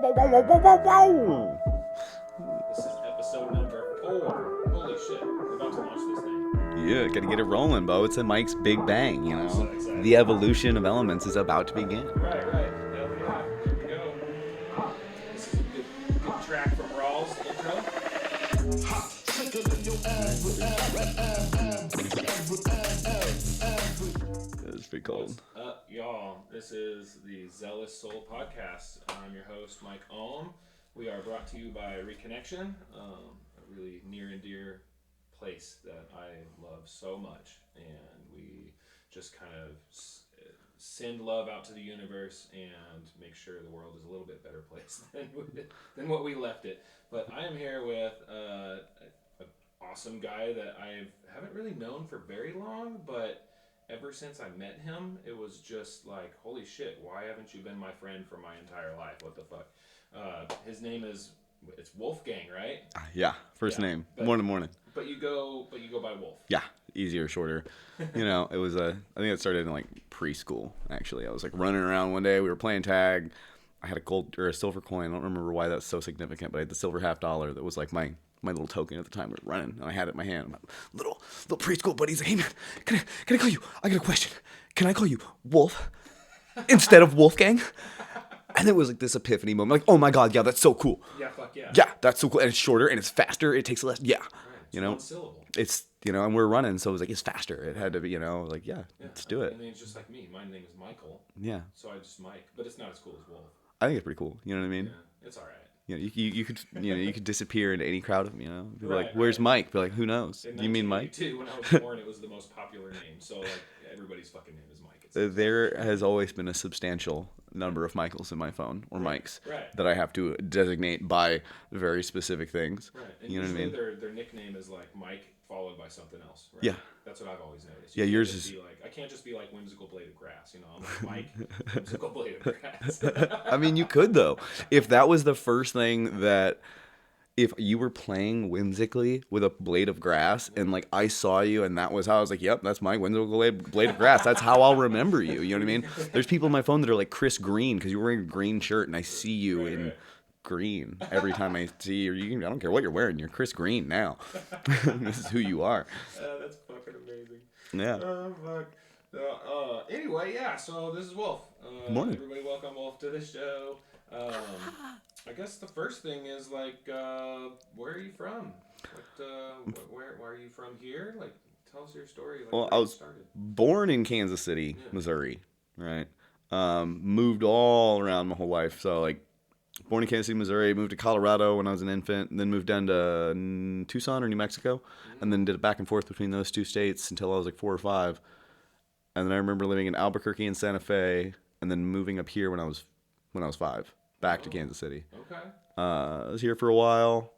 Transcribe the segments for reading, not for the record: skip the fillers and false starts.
This is episode number 4. Holy shit, we're about to launch this thing. Yeah, gotta get it rolling, Bo. It's a Mike's Big Bang, you know? I'm so excited. The evolution of elements is about to begin. Right. Hell yeah. Here we go. This is a good track from Rawls, the intro. That's pretty cold. What's up, y'all? This is the Zealous Soul podcast. I'm your host, Mike Ohm. We are brought to you by ReKinection, a really near and dear place that I love so much. And we just kind of send love out to the universe and make sure the world is a little bit better place than what we left it. But I am here with an awesome guy that I haven't really known for very long, but ever since I met him, it was just like, holy shit, why haven't you been my friend for my entire life? What the fuck? His name is, it's Wolfgang, right? Yeah, first name. Morning. But you go by Wolf. Yeah, easier, shorter. You know, it was I think it started in like preschool, actually. I was like running around one day, we were playing tag. I had a gold or a silver coin. I don't remember why that's so significant, but I had the silver $50 that was like my little token at the time. We were running, and I had it in my hand. My little preschool buddy's like, hey man, can I call you? I got a question. Can I call you Wolf instead of Wolfgang? And it was like this epiphany moment. Like, oh my god, yeah, that's so cool. Yeah, fuck yeah. Yeah, that's so cool. And it's shorter and it's faster. It takes less. Yeah. Right, you know, one syllable. It's, you know, and we're running, so it was like, it's faster. It had to be, you know, like, yeah. Let's do it. And then it's just like me. My name is Michael. Yeah. So I just Mike. But it's not as cool as Wolf. I think it's pretty cool. You know what I mean? Yeah, it's all right. You know, you could, you know, you could disappear into any crowd of them, you know? People are Right, like, where's right. Mike? Be like, who knows? In You mean Mike? 1982, when I was born, it was the most popular name. So like everybody's fucking name is Mike. There has always been a substantial number of Michaels in my phone, or Mikes, right. that I have to designate by very specific things. Right. And you know what I mean? Their nickname is like Mike followed by something else. Right? Yeah. That's what I've always noticed. Yeah, You yours can't just is- be like, I can't just be like Whimsical Blade of Grass. You know, I'm like Mike, Whimsical Blade of Grass. I mean, you could, though. If that was the first thing that... If you were playing whimsically with a blade of grass and like I saw you and that was how I was like, yep, that's my whimsical blade of grass. That's how I'll remember you. You know what I mean? There's people on my phone that are like Chris Green because you're wearing a green shirt and I see you in green every time I see you. I don't care what you're wearing. You're Chris Green now. This is who you are. That's fucking amazing. Yeah. Oh, fuck. Anyway, yeah, so this is Wolf. Morning. Everybody welcome Wolf to the show. I guess the first thing is like, where are you from? Where are you from here? Like, tell us your story. Like, Well, where I you was started. born in Kansas City, Missouri, right? Moved all around my whole life. So like, born in Kansas City, Missouri, moved to Colorado when I was an infant, and then moved down to Tucson or New Mexico, and then did it back and forth between those two states until I was like 4 or 5. And then I remember living in Albuquerque and Santa Fe, and then moving up here when I was 5, back to Kansas City. Okay. I was here for a while.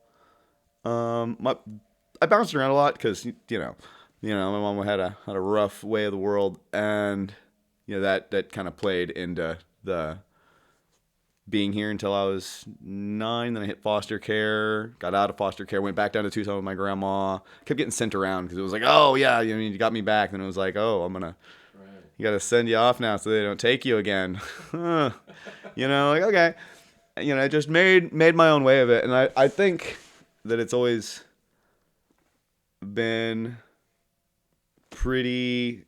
I bounced around a lot because you know, my mom had a rough way of the world, and you know that kind of played into the being here until I was 9. Then I hit foster care, got out of foster care, went back down to Tucson with my grandma. Kept getting sent around because it was like, oh yeah, you got me back. Then it was like, oh, you got to send you off now so they don't take you again. You know, like, okay. You know, I just made my own way of it. And I think that it's always been pretty...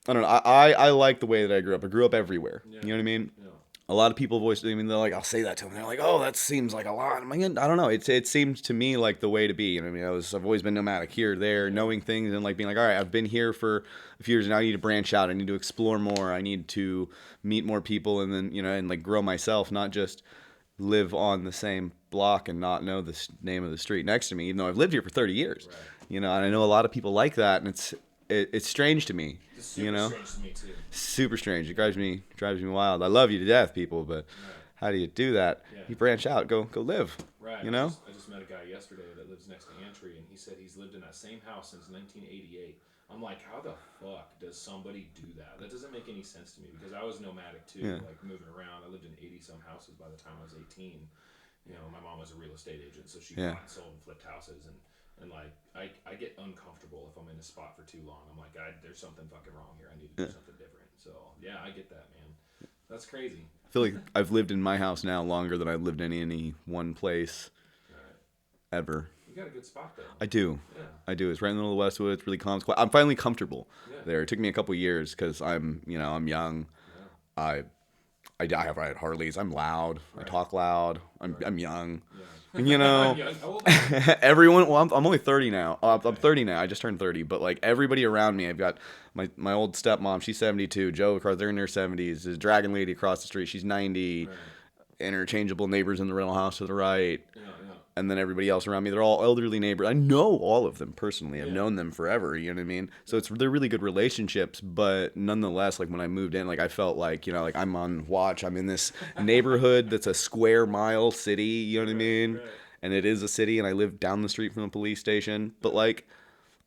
I don't know. I like the way that I grew up. I grew up everywhere. Yeah. You know what I mean? Yeah. A lot of people they're like, I'll say that to them. They're like, oh, that seems like a lot. I'm like, I don't know. It seems to me like the way to be. You know what I mean? I've always been nomadic here, there, knowing things and like being like, all right, I've been here for a few years and now I need to branch out. I need to explore more. I need to meet more people and then, you know, and like grow myself, not just live on the same block and not know the name of the street next to me, even though I've lived here for 30 years. Right. You know, and I know a lot of people like that, and it's strange to me. It's super you know? strange to me too. Super strange. It drives me wild. I love you to death, people, but how do you do that? Yeah. You branch out, go live. Right. You know? I just met a guy yesterday that lives next to Antry, and he said he's lived in that same house since 1988. I'm like, how the fuck does somebody do that? That doesn't make any sense to me because I was nomadic too, like moving around. I lived in 80-some houses by the time I was 18. You know, my mom was a real estate agent, so she bought and sold and flipped houses, and like I get uncomfortable if I'm in a spot for too long. I'm like, there's something fucking wrong here. I need to do something different. So yeah, I get that, man. That's crazy. I feel like I've lived in my house now longer than I've lived in any one place ever. You got a good spot though. I do. Yeah. I do. It's right in the middle of Westwood. It's really calm. I'm finally comfortable there. It took me a couple years because I'm young. Yeah. I ride Harleys. I'm loud. Right. I talk loud. I'm young. Yeah. Everyone. Well, I'm only 30 now. I'm 30 now. I just turned 30. But like everybody around me, I've got my old stepmom. She's 72. Joe across. They're in their 70s. There's Dragon Lady across the street. She's 90. Right. Interchangeable neighbors in the rental house to the right. Yeah. And then everybody else around me, they're all elderly neighbors. I know all of them personally. I've known them forever. You know what I mean? So they're really good relationships. But nonetheless, like when I moved in, like I felt like like I'm on watch. I'm in this neighborhood that's a square mile city. You know what I mean? Right. And it is a city, and I live down the street from a police station. But like,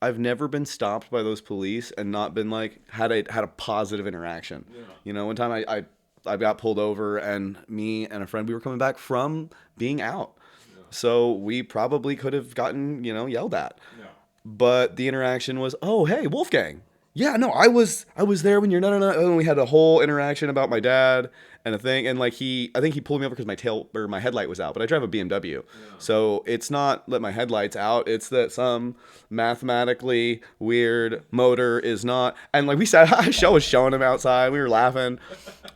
I've never been stopped by those police and not been like had a positive interaction. Yeah. One time I got pulled over, and me and a friend, we were coming back from being out. So we probably could have gotten, yelled at. Yeah. But the interaction was, oh, hey, Wolfgang. Yeah, no, I was there when you're no. And we had a whole interaction about my dad and a thing. And like I think he pulled me over because my headlight was out. But I drive a BMW. Yeah. So it's not that my headlight's out. It's that some mathematically weird motor is not. And like we said, I was showing him outside. We were laughing.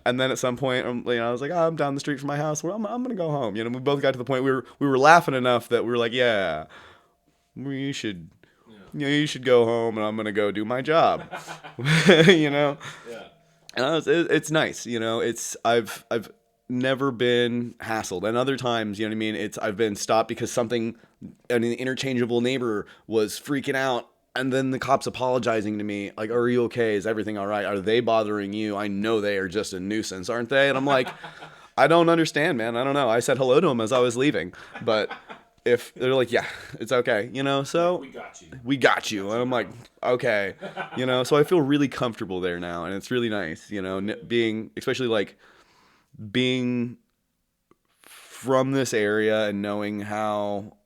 And then at some point, I was like, oh, I'm down the street from my house. Well, I'm going to go home. We both got to the point we were laughing enough that we were like, yeah, you should go home, and I'm going to go do my job. Yeah. And it's nice. I've never been hassled. And other times, I've been stopped because an interchangeable neighbor was freaking out. And then the cops apologizing to me, like, are you okay? Is everything all right? Are they bothering you? I know they are just a nuisance, aren't they? And I'm like, I don't understand, man. I don't know. I said hello to them as I was leaving. But if they're like, yeah, it's okay, so we got you. And I'm like, okay, so I feel really comfortable there now. And it's really nice, especially like being from this area and knowing how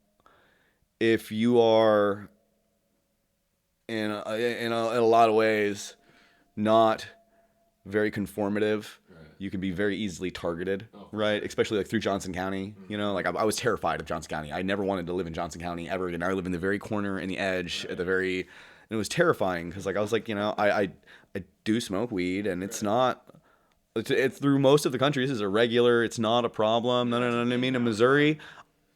if you are in a lot of ways not very conformative, right, you can be very easily targeted, right? Especially like through Johnson County, like I was terrified of Johnson County. I never wanted to live in Johnson County ever again. I live in the very corner and the edge at the very, and it was terrifying because like I was like, I do smoke weed and it's not. It's through most of the country. This is a regular. It's not a problem. No. I mean, in Missouri,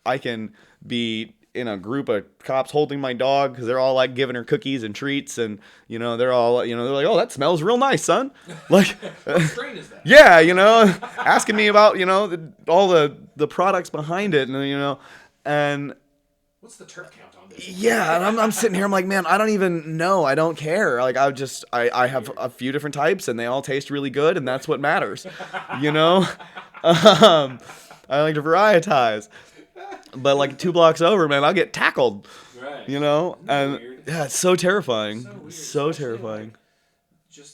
I can be in a group of cops holding my dog because they're all like giving her cookies and treats, and they're all they're like, oh, that smells real nice, son. Like, what strain is that? Yeah, asking me about all the products behind it, and what's the terp count on this? Yeah, and I'm sitting here, I'm like, man, I don't even know. I don't care. Like, I have a few different types, and they all taste really good, and that's what matters, I like to varietize. But like 2 blocks over, man, I'll get tackled, right? And yeah, it's so terrifying. So terrifying.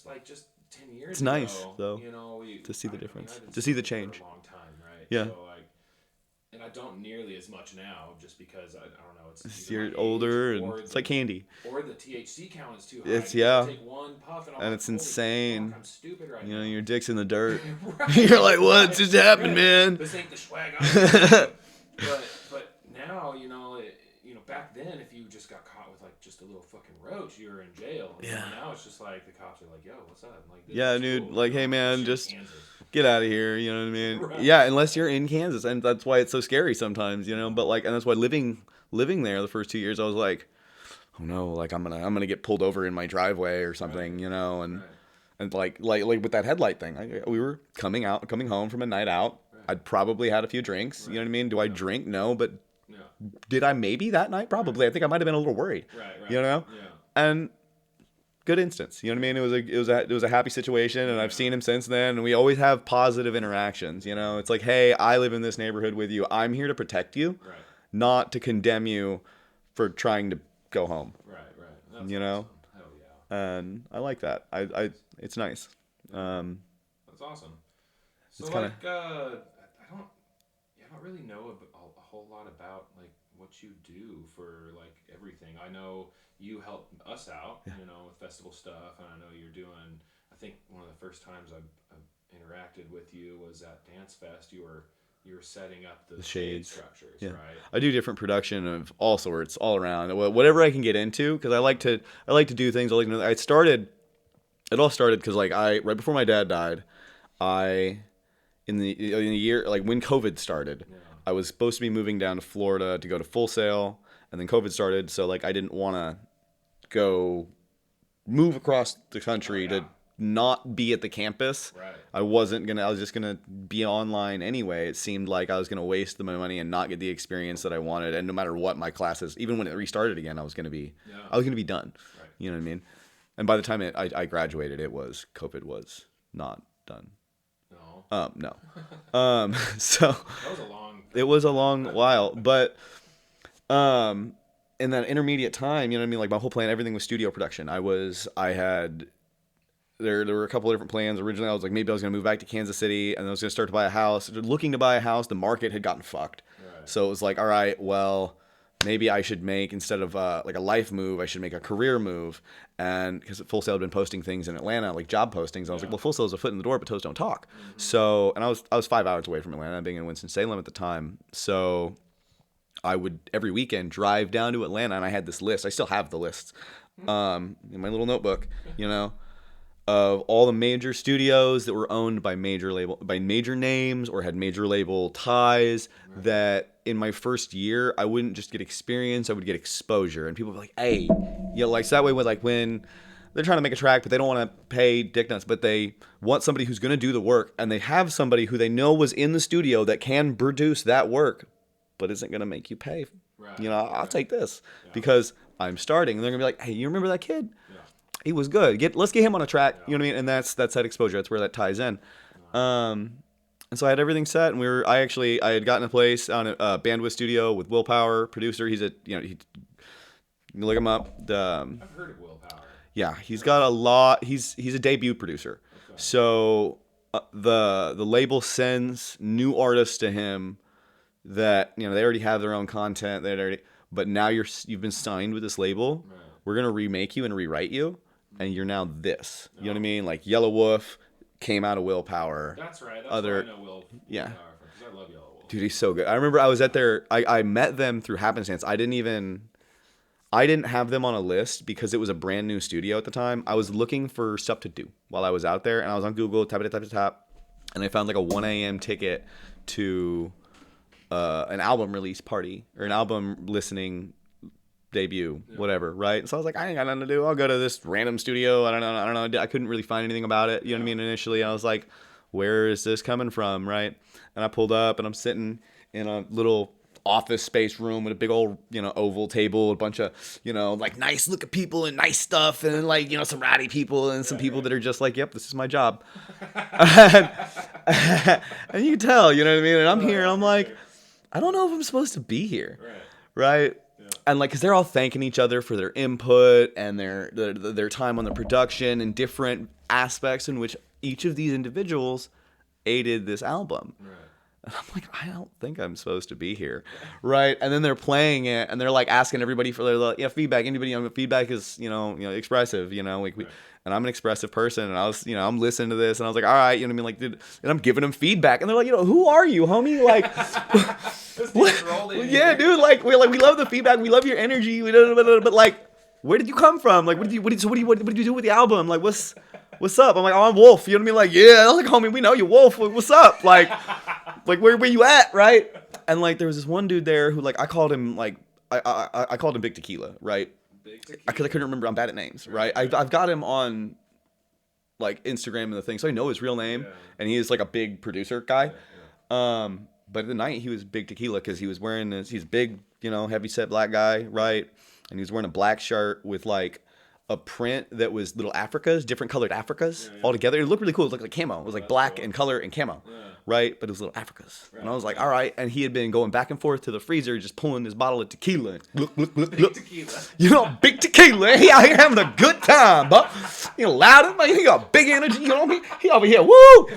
Like, just 10 years it's ago, nice though, to see the difference, to see the change. For a long time, right? Yeah. So, and I don't nearly as much now, just because I don't know. It's you're older, and it's like candy. Or the THC count is too high. It's take one puff, and it's insane. Fuck, I'm stupid right now. Your dick's in the dirt. Right. You're like, what just happened, man? This ain't the swag. But now, back then, if you just got caught with like just a little fucking roach, you were in jail. Yeah. Now it's just like the cops are like, yo, what's up? I'm like, yeah, dude. Cool. Like, hey, man, just get out of here. You know what I mean? Right. Yeah, unless you're in Kansas, and that's why it's so scary sometimes. But like, and that's why living there the first 2 years, I was like, oh no, like I'm gonna get pulled over in my driveway or something, right, and. Right. And like with that headlight thing, we were coming home from a night out. Right. I'd probably had a few drinks. Right. You know what I mean? Do I drink? No, but did I maybe that night? Probably. I think I might have been a little worried. Right. Yeah. And good instance. You know what I mean? It was a happy situation, and I've seen him since then. And we always have positive interactions. It's like, hey, I live in this neighborhood with you. I'm here to protect you, right, not to condemn you for trying to go home. Right. That's awesome. Hell yeah. And I like that. It's nice. That's awesome. So it's I don't really know a whole lot about like what you do for like everything. I know you help us out, with festival stuff, and I know you're doing. I think one of the first times I interacted with you was at Dance Fest. You were setting up the shade shades. structures, Yeah. right? I do different production of all sorts, all around, whatever I can get into, because I like to do things. It all started because like right before my dad died, in the year like when COVID started, I was supposed to be moving down to Florida to go to Full Sail, and then COVID started, so like I didn't want to go move across the country to not be at the campus. Right. I was just gonna be online anyway. It seemed like I was gonna waste the money and not get the experience that I wanted. And no matter what my classes, even when it restarted again, I was gonna be done. Right. You know what I mean? And by the time I graduated, COVID was not done. No. No. So That was a long. it was a long while, but in that intermediate time, you know what I mean? Like my whole plan, everything was studio production. There were a couple of different plans. Originally, I was like, maybe I was going to move back to Kansas City, and I was going to start to buy a house. Looking to buy a house, the market had gotten fucked. Right. So it was like, all right, well, maybe I should make, instead of like a life move, I should make a career move. And because Full Sail had been posting things in Atlanta, like job postings, I was like, well, Full Sail is a foot in the door, but toes don't talk. Mm-hmm. So, and I was 5 hours away from Atlanta, being in Winston-Salem at the time. So I would every weekend drive down to Atlanta, and I had this list. I still have the lists in my little notebook, you know, of all the major studios that were owned by major names or had major label ties. Right. That in my first year, I wouldn't just get experience, I would get exposure. And people would be like, hey, you know, like, so that way with like when they're trying to make a track, but they don't want to pay dick nuts, but they want somebody who's going to do the work, and they have somebody who they know was in the studio that can produce that work, but isn't going to make you pay. Right. You know, I'll take this because I'm starting. And they're going to be like, hey, you remember that kid? Yeah. He was good. Let's get him on a track. Yeah. You know what I mean? And that's that exposure. That's where that ties in. And so I had everything set, and I had gotten a place on a Bandwidth studio with Willpower, producer. He's you can look him up. I've heard of Willpower. Yeah, he's got a lot. He's a debut producer. Okay. So the label sends new artists to him that, you know, they already have their own content. But now you've been signed with this label. Right. We're gonna remake you and rewrite you, and you're now this. You know what I mean? Like Yellow Wolf came out of Willpower. That's right. That's why I know Willpower. Yeah. Because I love Yellow Wolf. Dude, he's so good. I remember I was at I met them through happenstance. I didn't have them on a list because it was a brand new studio at the time. I was looking for stuff to do while I was out there, and I was on Google, tap, and I found like a 1 a.m. ticket to an album release party or an album listening debut, whatever, right? So I was like, I ain't got nothing to do. I'll go to this random studio. I don't know. I couldn't really find anything about it. You know what I mean? Initially, I was like, where is this coming from, right? And I pulled up, and I'm sitting in a little office space room with a big old, you know, oval table, a bunch of, you know, like nice looking people and nice stuff, and like, you know, some ratty people and some people that are just like, yep, this is my job. And you can tell, you know what I mean? And I'm here, and I'm like, I don't know if I'm supposed to be here, right? Yeah. And like, cause they're all thanking each other for their input and their time on the production and different aspects in which each of these individuals aided this album. Right. And I'm like, I don't think I'm supposed to be here, right? And then they're playing it, and they're like asking everybody for their feedback. Anybody, you know, feedback is you know expressive, you know, like and I'm an expressive person, and I was, you know, I'm listening to this, and I was like, all right, you know what I mean, like, dude, and I'm giving them feedback, and they're like, you know, who are you, homie? Like, yeah, dude, like we love the feedback, we love your energy, but like, where did you come from? Like, what did you do with the album? Like, what's up? I'm like, oh, I'm Wolf. You know what I mean? Like, yeah. I was like, homie, we know you, Wolf. What's up? Like where you at, right? And like, there was this one dude there who, like, I called him like, I called him Big Tequila, right? Because I couldn't remember. I'm bad at names, right? I've got him on like Instagram and the thing, so I know his real name, and he is like a big producer guy. But at the night he was Big Tequila because he was wearing this. He's big, you know, heavy set black guy, right? And he was wearing a black shirt with like a print that was little Africas, different colored Africas all together. It looked really cool. It looked like camo. It was like black and color and camo, right? But it was little Africas. Right. And I was like, all right. And he had been going back and forth to the freezer, just pulling his bottle of tequila. Look. Big tequila. You know, big tequila. He out here having a good time, but you know, loud. Like, he got big energy. You know what I mean? He over here, woo!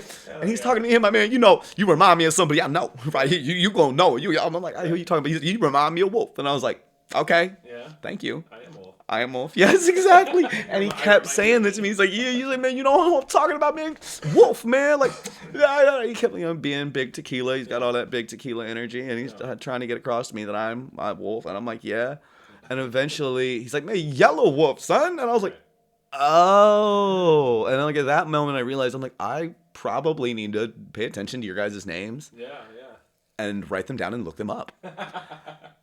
And he's talking to him, my man. You know, you remind me of somebody I know, right? You gonna know. I'm like, I hear you talking about. You remind me of Wolf. And I was like, okay, thank you. I am Wolf. Yes, exactly. And he kept saying this to me. He's like, yeah, he's like, man, you know what I'm talking about, man? Wolf, man. Like, he kept, being big tequila. He's got all that big tequila energy, and he's trying to get across to me that I'm Wolf, and I'm like, yeah. And eventually, he's like, man, Yellow Wolf, son. And I was like, oh. And then, like, at that moment, I realized, I'm like, I probably need to pay attention to your guys' names. Yeah. And write them down and look them up.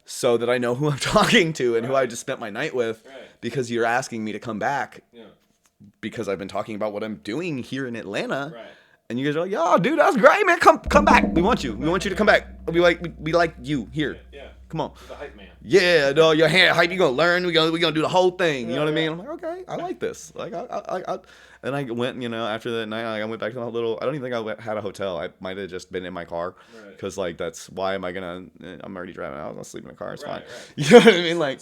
So that I know who I'm talking to and who I just spent my night with. Right. Because you're asking me to come back. Yeah. Because I've been talking about what I'm doing here in Atlanta. Right. And you guys are like, yo, dude, that's great, man. Come back. We want you. We want you to come back. We like you here. Yeah. Come on. The hype man. Yeah, no, your hand hype. You gonna learn. We gonna do the whole thing. You know what I mean? I'm like, okay, I like this. Like, and I went, after that night, I went back to my little. I don't even think I had a hotel. I might have just been in my car, because that's why am I gonna? I'm already driving. I was gonna sleep in the car. It's fine. Right. You know what I mean? Like,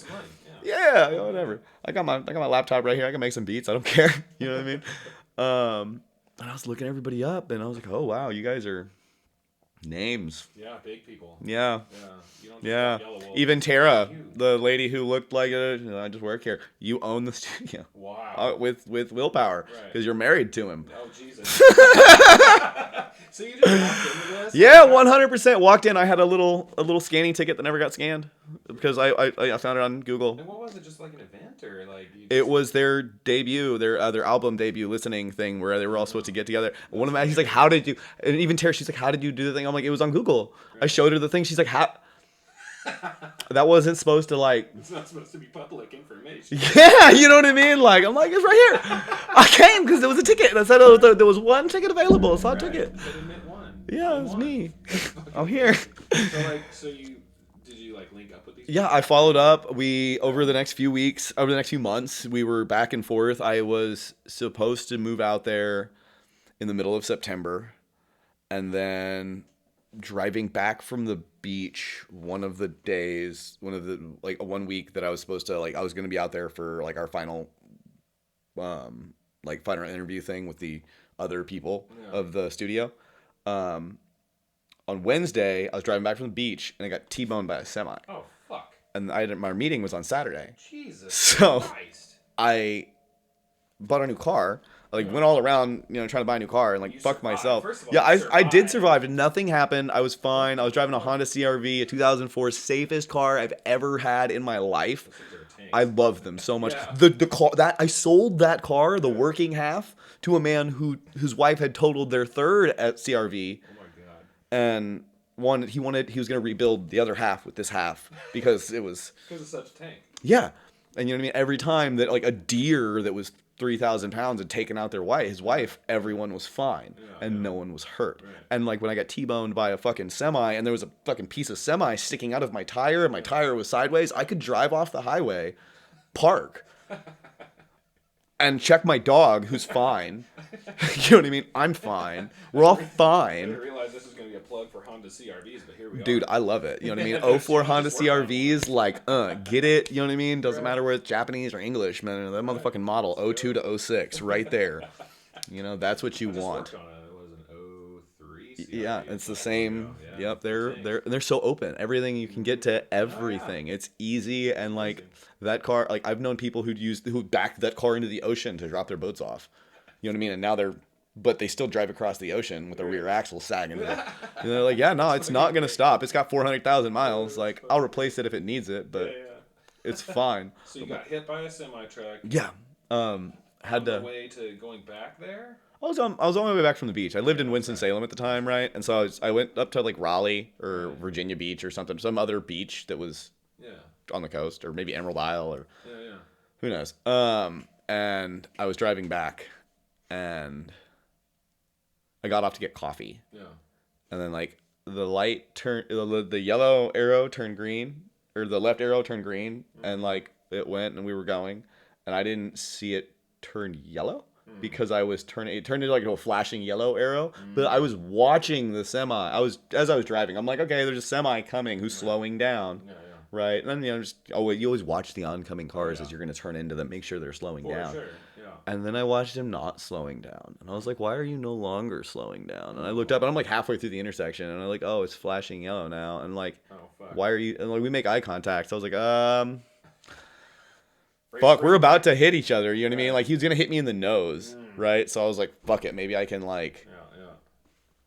Yeah. Whatever. I got my laptop right here. I can make some beats. I don't care. You know what I mean? And I was looking everybody up, and I was like, oh wow, you guys are names. Yeah, big people. Yeah. You don't Yeah. Yellow Wolf. Even Tara, the lady who looked like I just work here. You own the studio. Wow. With willpower, because you're married to him. Oh Jesus. So you just walked into this? Yeah, 100% walked in. I had a little scanning ticket that never got scanned because I found it on Google. And what was it? Just like an event, or like? It was their debut, their album debut listening thing where they were all supposed to get together. One of them, he's like, "How did you?" And even Tara, she's like, "How did you do the thing?" I'm like, "It was on Google." I showed her the thing. She's like, "How?" That wasn't supposed to like. It's not supposed to be public information. Yeah, you know what I mean. Like, I'm like, it's right here. I came because there was a ticket, and I said, there was one ticket available, so I took it. But admit one. Yeah, it was me. I'm here. So did you link up with these? Yeah, I followed up. Over the next few months, we were back and forth. I was supposed to move out there in the middle of September, and then driving back from the beach one week that I was supposed to I was going to be out there for our final final interview thing with the other people of the studio. On Wednesday, I was driving back from the beach and I got T-boned by a semi. Oh fuck. And my meeting was on Saturday. Jesus. So Christ. I bought a new car. Went all around, trying to buy a new car and fucked myself. All, I did survive. Nothing happened. I was fine. I was driving a Honda CR-V, a 2004, safest car I've ever had in my life. I love them so much. Yeah. The car that I sold that car, the working half, to a man whose wife had totaled their third at CR-V. Oh my god. And he was going to rebuild the other half with this half because it was because it's such a tank. Yeah. And you know what I mean? Every time that a deer that was 3,000 pounds had taken out his wife, everyone was fine and no one was hurt. Right. And when I got T-boned by a fucking semi and there was a fucking piece of semi sticking out of my tire and my tire was sideways, I could drive off the highway, park, and check my dog who's fine. You know what I mean? I'm fine. We're all fine. I didn't realize this was going to be a plug for Honda CR-Vs, but here we are. Dude, I love it. You know what I mean? 04 Honda CR-Vs, get it? You know what I mean? Doesn't matter whether it's Japanese or English, man. That motherfucking model, 02 to 06, right there. That's what you want. It was an 03 CR-V. Yeah, it's the same. Yeah. Yep, they're so open. Everything you can get to everything. It's easy and that car. I've known people who backed that car into the ocean to drop their boats off. You know what I mean? And now they still drive across the ocean with a rear axle sagging. And they're like, yeah, no, it's not gonna stop. It's got 400,000 miles. I'll replace it if it needs it, but it's fine. So you got hit by a semi truck. Yeah. Had the way to going back there. I was on my way back from the beach. I lived in Winston-Salem at the time, right? And so I went up to Raleigh or Virginia Beach or something, some other beach that was on the coast, or maybe Emerald Isle, or who knows. And I was driving back, and I got off to get coffee. Yeah. And then the light turned, the yellow arrow turned green, or the left arrow turned green, and it went, and we were going, and I didn't see it turn yellow. Because it turned into a flashing yellow arrow, but I was watching the semi. As I was driving, I'm like, okay, there's a semi coming who's slowing down, right? And then you always watch the oncoming cars as you're gonna turn into them, make sure they're slowing down. Sure. Yeah. And then I watched him not slowing down, and I was like, why are you no longer slowing down? And I looked up, and I'm halfway through the intersection, and I'm oh, it's flashing yellow now, and why are you? And we make eye contact. So I was like, fuck, we're about to hit each other. You know what I mean? Like, he was going to hit me in the nose, right? So I was like, fuck it. Maybe I can, like,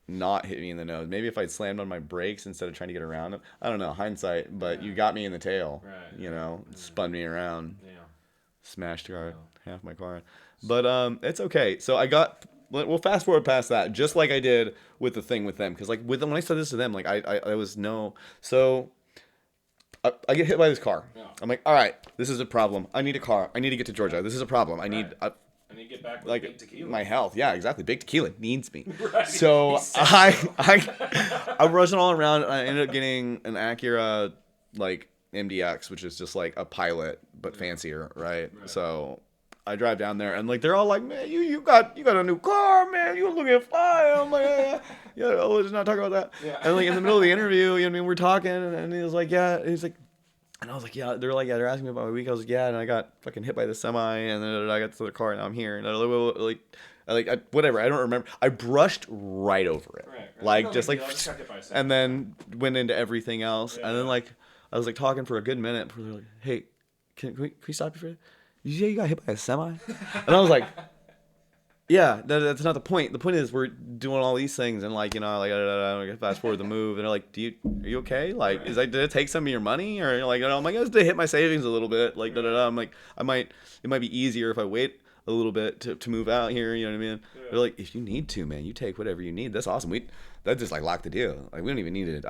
not hit me in the nose. Maybe if I'd slammed on my brakes instead of trying to get around him. I don't know, hindsight, but you got me in the tail. Right. You know, spun me around. Yeah. Smashed half my car. But it's okay. So we'll fast forward past that, just like I did with the thing with them. Because, like, with them, when I said this to them, like, I was no... So... I get hit by this car. Yeah. I'm like, all right, this is a problem. I need a car. I need to get to Georgia. This is a problem. I need to get back with like big tequila. My health. Yeah, exactly. Big tequila needs me. Right. So I'm rushing all around. And I ended up getting an Acura like MDX, which is just like a Pilot but fancier, right? So I drive down there and like they're all like, man, you got a new car, man. You looking fine. I'm like, yeah, let's not talk about that. Yeah. And like in the middle of the interview, you know what I mean, we're talking and he was like, yeah. He's like, and I was like, yeah. They're like, yeah. They're asking me about my week. I was like, yeah. And I got fucking hit by the semi, and then I got to the car, and now I'm here. And whatever. I don't remember. I brushed right over it, right. Like just like, and then went into everything else. Yeah. And then like I was like talking for a good minute before they're like, hey, can we stop you for? You got hit by a semi? And I was like, yeah, that's not the point. The point is we're doing all these things and like, you know, like I fast forward the move and they're like, are you okay? Like, did it take some of your money or like, I'm like, I just hit my savings a little bit. Like, I'm like, it might be easier if I wait a little bit to move out here. You know what I mean? Yeah. They're like, if you need to, man, you take whatever you need. That's awesome. That just like locked the deal. Like, we don't even need it.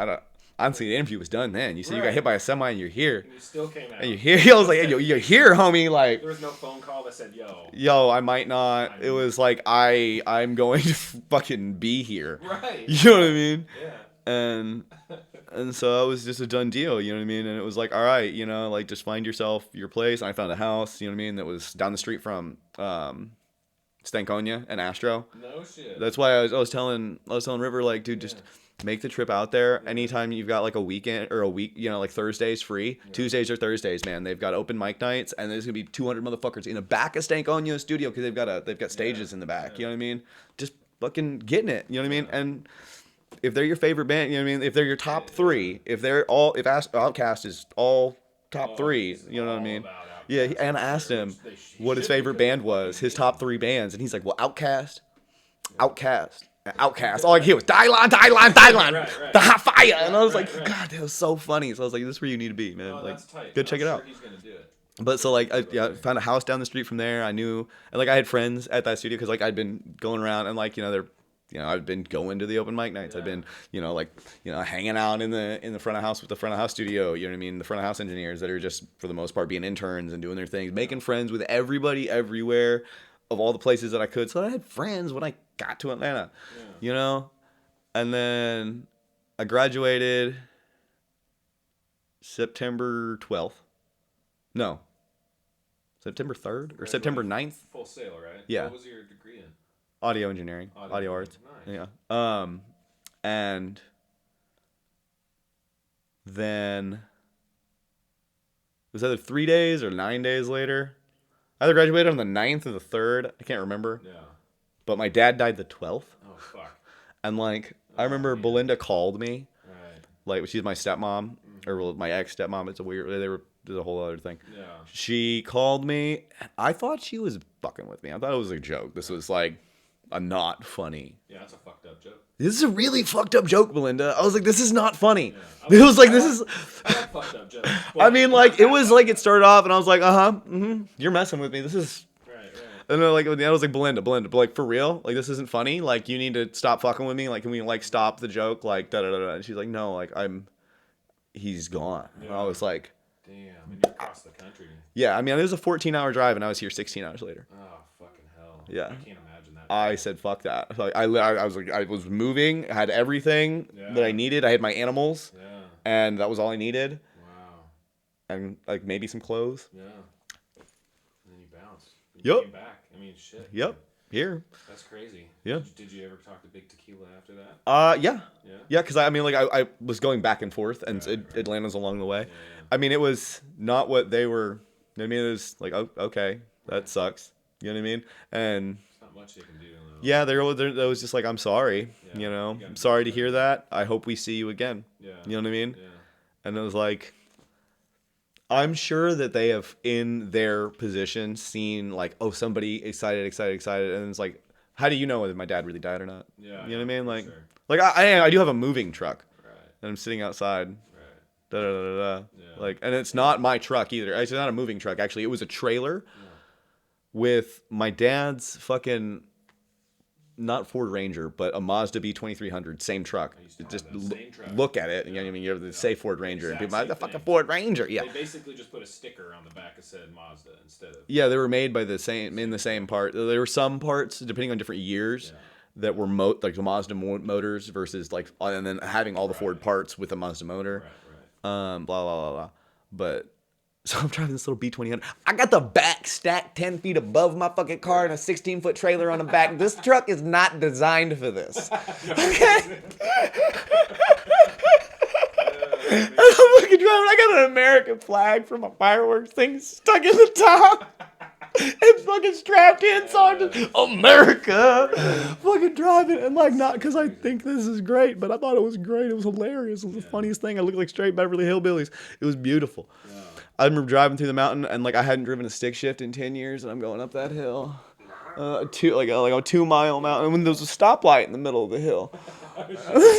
Honestly, the interview was done then. You said you got hit by a semi and you're here. And you still came out. And you're here. I was like, hey, you're here, homie. Like, there was no phone call that said, yo, I might not. It was like, I'm going to fucking be here. Right. You know what I mean? Yeah. And so it was just a done deal, you know what I mean? And it was like, all right, you know, like just find yourself your place. And I found a house, you know what I mean, that was down the street from Stankonia and Astro. No shit. That's why I was telling River, like, dude, just make the trip out there. Anytime you've got like a weekend or a week, you know, like Thursdays free. Yeah. Tuesdays or Thursdays, man. They've got open mic nights, and there's gonna be 200 motherfuckers in the back of Stankonia studio because they've got stages in the back. You know what I mean? Just fucking getting it. You know what I mean? And if they're your favorite band, you know what I mean? If they're your top three, if Outkast is all top three, you know what I mean? Yeah, and I asked him what his favorite band was, his top three bands, and he's like, well, Outkast. All I could hear was Dylan, the hot fire, and I was like, God, that was so funny. So I was like, this is where you need to be, man. Like, go check it out. He's gonna do it. But so like, I found a house down the street from there. I knew, and like, I had friends at that studio because like I'd been going around and like, you know, I've been going to the open mic nights. I've been, hanging out in the front of house with the front of house studio. You know what I mean? The front of house engineers that are just for the most part being interns and doing their things, making friends with everybody everywhere. Of all the places that I could. So I had friends when I got to Atlanta, you know? And then I graduated September 12th. No. September 3rd or September 9th. Full sail, right? Yeah. What was your degree in? Audio engineering. Audio arts. Nice. Yeah. And then it was either 3 days or 9 days later. I either graduated on the 9th or the 3rd. I can't remember. Yeah. But my dad died the 12th. Oh, fuck. And, like, I remember Belinda called me. Right. Like, she's my stepmom. Or my ex-stepmom. It's a weird... There's a whole other thing. Yeah. She called me. I thought she was fucking with me. I thought it was a joke. This was, like, a not funny. Yeah, that's a fucked up joke. This is a really fucked up joke, Belinda. I was like, this is not funny. Yeah. It was like, I like fucked up jokes. I mean, like, it was like, it started off, and I was like, you're messing with me. This is... Right. And then, like, I was like, Belinda, but, like, for real? Like, this isn't funny? Like, you need to stop fucking with me? Like, can we, like, stop the joke? Like, da-da-da-da. And she's like, no, like, he's gone. Yeah. And I was like... Damn, and you're across the country. Yeah, I mean, it was a 14-hour drive, and I was here 16 hours later. Oh, fucking hell. Yeah. I can't imagine that. I said, fuck that. Like, I was like, I was moving, I had everything that I needed. I had my animals, and that was all I needed. Wow. And, like, maybe some clothes. Yeah. And then you bounced. You came back. I mean, shit. Yep. Here. That's crazy. Yeah. Did you ever talk to Big Tequila after that? Yeah. Yeah, because I mean, like, I was going back and forth, and Atlanta's along the way. Yeah. I mean, it was not what they were. I mean, it was like, oh, okay, that sucks. You know what I mean? And there's not much you can do. Yeah, there was just like, I'm sorry. Yeah, you know, I'm sorry to hear that. I hope we see you again. Yeah. You know what I mean? Yeah. And it was like, I'm sure that they have in their position seen like, oh, somebody excited, and it's like, how do you know whether my dad really died or not? Yeah, you know what I mean? Like, sure. like I do have a moving truck, Right. and I'm sitting outside. Right. Da, da, da, da. Yeah. Like, and it's not my truck either. It's not a moving truck. Actually, it was a trailer with my dad's fucking. Not Ford Ranger, but a Mazda B2300, same truck. Just same truck. Look at it, and you know what I mean, you have to say Ford Ranger, and people are like, the fucking thing. Ford Ranger, yeah. They basically just put a sticker on the back that said Mazda instead of. Yeah, they were made by the same part. There were some parts, depending on different years, that were like the Mazda motors versus like, and then having all the Ford parts with a Mazda motor. Right. Blah blah blah blah. But. So I'm driving this little B2000. I got the back stacked 10 feet above my fucking car and a 16-foot trailer on the back. This truck is not designed for this. Okay? I'm fucking driving. I got an American flag from a fireworks thing stuck in the top. It's fucking strapped in, so I'm just, America! Fucking driving, and like, not because I think this is great, but I thought it was great. It was hilarious. It was the funniest thing. I looked like straight Beverly Hillbillies. It was beautiful. Yeah. I remember driving through the mountain, and like I hadn't driven a stick shift in 10 years, and I'm going up that hill, like a 2-mile mountain, when there was a stoplight in the middle of the hill.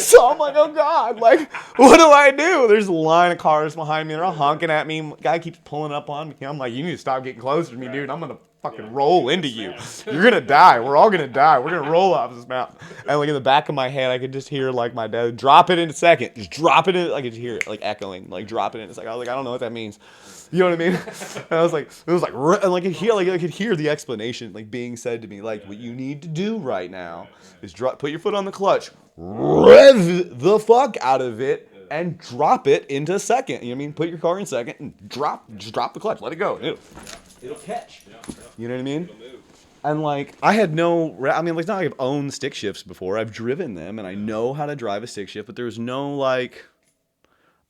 So I'm like, oh God, like, what do I do? There's a line of cars behind me, they're all honking at me. Guy keeps pulling up on me. I'm like, you need to stop getting closer to me, dude. I'm gonna fucking roll into you. You're gonna die. We're all gonna die. We're gonna roll off this mountain. And like in the back of my head, I could just hear like my dad, drop it in a second. Just drop it in. I could hear it like echoing, like drop it in a second. I was like, I don't know what that means. You know what I mean? And I was like, it was like, and like I could hear the explanation like being said to me, like what you need to do right now is put your foot on the clutch, rev the fuck out of it, and drop it into second. You know what I mean? Put your car in second and just drop the clutch. Let it go. It'll catch. You know what I mean? And like, I had like, it's not like I've owned stick shifts before. I've driven them and I know how to drive a stick shift, but there was no like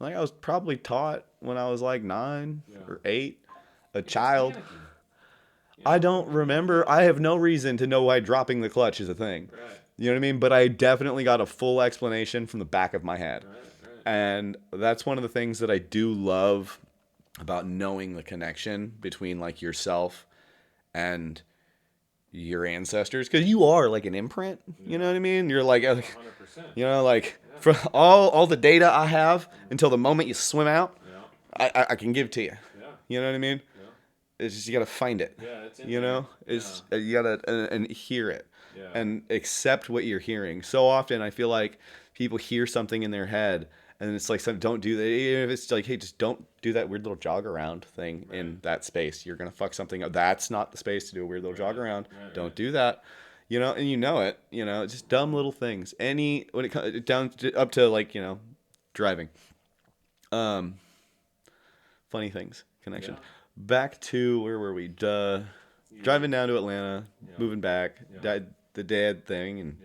I was probably taught when I was like 9 or 8, a child. I don't remember. I have no reason to know why dropping the clutch is a thing. Right. You know what I mean? But I definitely got a full explanation from the back of my head. Right. And that's one of the things that I do love about knowing the connection between like yourself and your ancestors, because you are like an imprint. You know what I mean? You're like 100%. You know, like for all the data I have until the moment you swim out, I can give to you. You know what I mean? It's just you gotta find it. It's in there. It's you gotta and hear it and accept what you're hearing. So often I feel like people hear something in their head and it's like, don't do that. Even if it's like, hey, just don't do that weird little jog around thing in that space. You're gonna fuck something up. That's not the space to do a weird little jog around. Don't do that. You know, and you know it. You know, just dumb little things. When it comes down up to like, you know, driving. Funny things connection. Back to where were we? Driving down to Atlanta, moving back. The dad thing and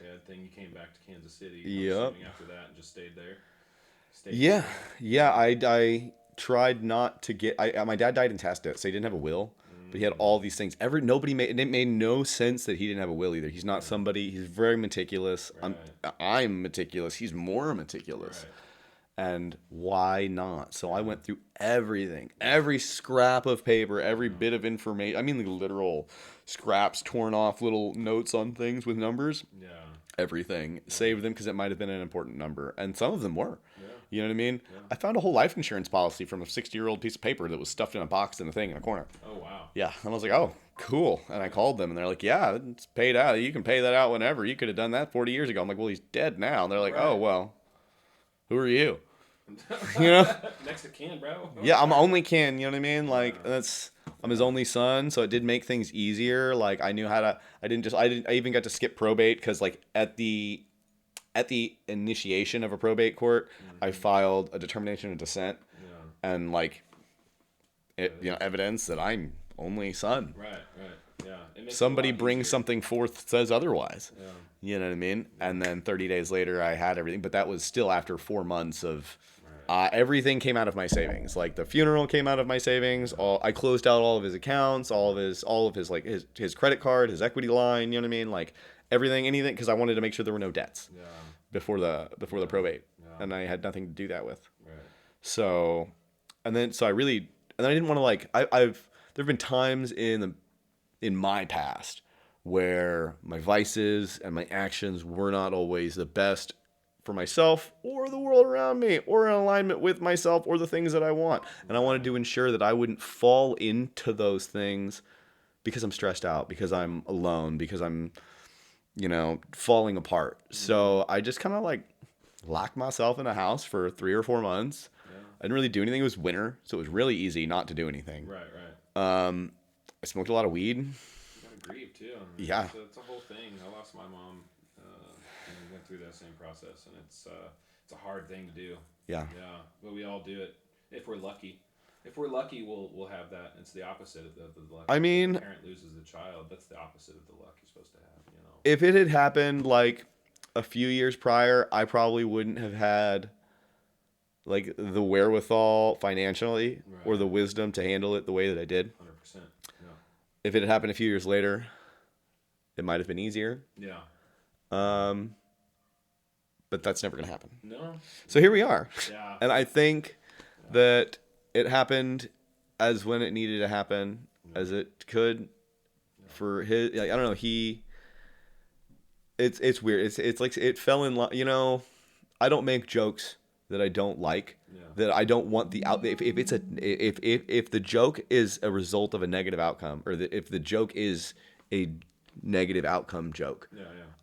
dad thing. You came back to Kansas City. After that, and just stayed there. I tried not to get. My dad died in intestate, so he didn't have a will. But he had all these things. It made no sense that he didn't have a will either. He's not somebody. He's very meticulous. Right. I'm meticulous. He's more meticulous. Right. And why not? So I went through everything, every scrap of paper, every bit of information. I mean, the literal scraps, torn off little notes on things with numbers. Yeah. Everything. Saved them because it might have been an important number, and some of them were. Yeah. You know what I mean? Yeah. I found a whole life insurance policy from a 60-year-old piece of paper that was stuffed in a box in a thing in a corner. Oh, wow. Yeah. And I was like, oh, cool. And I called them, and they're like, yeah, it's paid out. You can pay that out whenever. You could have done that 40 years ago. I'm like, well, he's dead now. And they're like, oh, well, who are you? You know? Next of kin, bro. Yeah, I'm only kin. You know what I mean? Like, I'm his only son, so it did make things easier. Like, I knew how to. I even got to skip probate because, like, at the initiation of a probate court, I filed a determination of descent, and like, evidence that I'm only son. Right. Yeah. Somebody brings something forth says otherwise. Yeah. You know what I mean? And then 30 days later, I had everything, but that was still after 4 months of. Everything came out of my savings. Like the funeral came out of my savings. I closed out all of his accounts, all of his like his credit card, his equity line. You know what I mean? Like anything, because I wanted to make sure there were no debts before the probate, and I had nothing to do that with. Right. So and then so I really, and then I didn't want to like, there've been times in my past where my vices and my actions were not always the best for myself or the world around me or in alignment with myself or the things that I want. And I wanted to ensure that I wouldn't fall into those things because I'm stressed out, because I'm alone, because I'm, falling apart. So I just kind of like locked myself in a house for 3 or 4 months. Yeah. I didn't really do anything. It was winter, so it was really easy not to do anything. Right. I smoked a lot of weed. You gotta grieve too. Yeah. It's a whole thing. I lost my mom and we went through that same process, and it's a hard thing to do. Yeah. Yeah, but we all do it if we're lucky. If we're lucky, we'll have that. It's the opposite of the luck. I mean, if the parent loses the child, that's the opposite of the luck you're supposed to have. If it had happened like a few years prior, I probably wouldn't have had like the wherewithal financially or the wisdom to handle it the way that I did. 100%. Yeah. If it had happened a few years later, it might have been easier. Yeah. But that's never going to happen. No. So here we are. Yeah. And I think that it happened as when it needed to happen, as it could for his, I don't know, it's weird. It's like it fell in line, I don't make jokes that I don't like, that I don't want the out. If the joke is a result of a negative outcome, or if the joke is a negative outcome joke,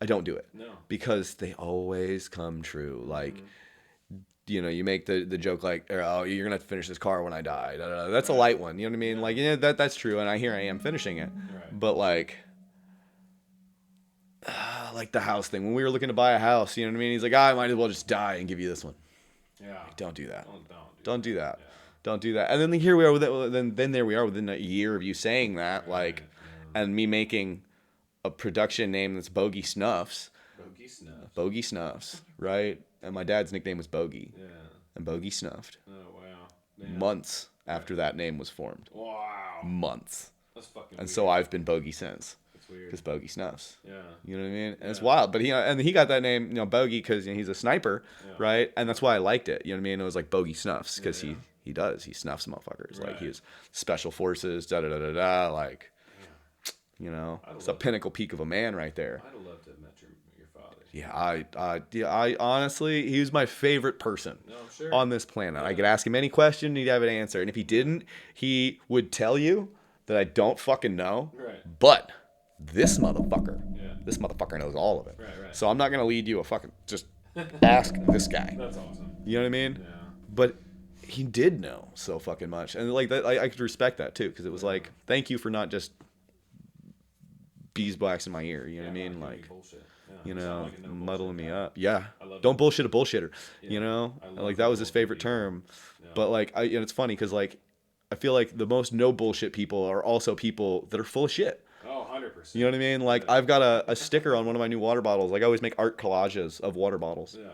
I don't do it. No. Because they always come true. Like, you make the joke like, oh, you're gonna have to finish this car when I die. That's a light one. You know what I mean? Like, that's true, and here I am finishing it. Right. But like the house thing. When we were looking to buy a house, you know what I mean? He's like, I might as well just die and give you this one. Yeah. Like, don't do that. Don't do that. Yeah. Don't do that. And then here we are with it. Then there we are within a year of you saying that, and me making a production name that's Bogey Snuffs. Bogey Snuffs, right? And my dad's nickname was Bogey. Yeah. And Bogey Snuffed. Oh, wow. Man. Months after that name was formed. Wow. Months. That's fucking And weird. So I've been Bogey since. That's weird. Because Bogey Snuffs. Yeah. You know what I mean? And it's wild. But he got that name, Bogey, because he's a sniper, right? And that's why I liked it. You know what I mean? It was like Bogey Snuffs, because he does. He snuffs motherfuckers. Right. Like, he was special forces, da-da-da-da-da, like... It's a pinnacle peak of a man right there. I'd have loved to have met your father. Yeah, I honestly, he was my favorite person on this planet. Yeah. I could ask him any question, he'd have an answer. And if he didn't, he would tell you that I don't fucking know. Right. But this motherfucker knows all of it. Right. So I'm not going to lead you a fucking, just ask this guy. That's awesome. You know what I mean? Yeah. But he did know so fucking much. And like that, I could respect that too, because it was like, thank you for not just beeswax in my ear, you know what I mean? Like, muddling me up. Yeah. Don't bullshit a bullshitter, Like, that was his favorite term. Yeah. But like, it's funny because like, I feel like the most no bullshit people are also people that are full of shit. Oh, 100%. You know what I mean? Like, I've got a sticker on one of my new water bottles. Like, I always make art collages of water bottles. Yeah.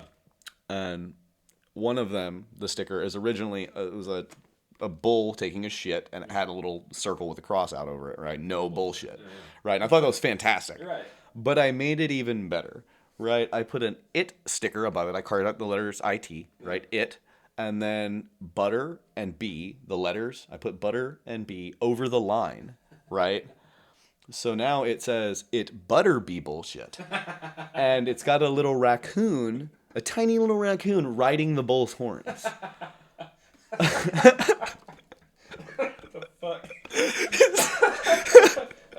And one of them, the sticker, is originally, it was a bull taking a shit, and it had a little circle with a cross out over it, right? No bullshit. Yeah. Right? And I thought that was fantastic. Right. But I made it even better, right? I put an IT sticker above it. I carved out the letters IT, right? IT. And then butter and B, the letters. I put butter and B over the line, right? So now it says, it butter be bullshit. And it's got a little raccoon, a tiny little raccoon riding the bull's horns. The fuck?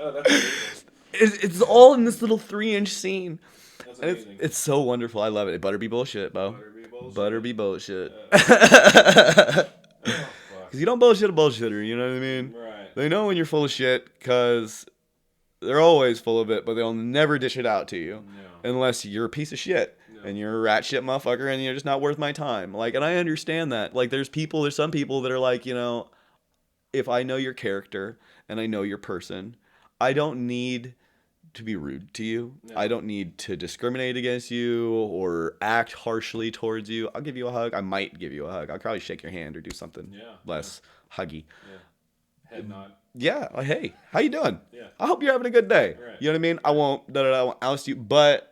Oh, that's amazing. It's all in this little 3-inch scene. That's amazing. It's so wonderful. I love it. Butter be bullshit, Bo. Butter be bullshit. Because you don't bullshit a bullshitter, you know what I mean? Right. They know when you're full of shit because they're always full of it, but they'll never dish it out to you unless you're a piece of shit. And you're a rat shit motherfucker, and you're just not worth my time. Like, and I understand that. Like, there's some people that are like, if I know your character and I know your person, I don't need to be rude to you. No. I don't need to discriminate against you or act harshly towards you. I'll give you a hug. I might give you a hug. I'll probably shake your hand or do something less huggy. Yeah. Head nod. Yeah. Like, hey, how you doing? Yeah. I hope you're having a good day. Right. You know what I mean? I won't oust you, but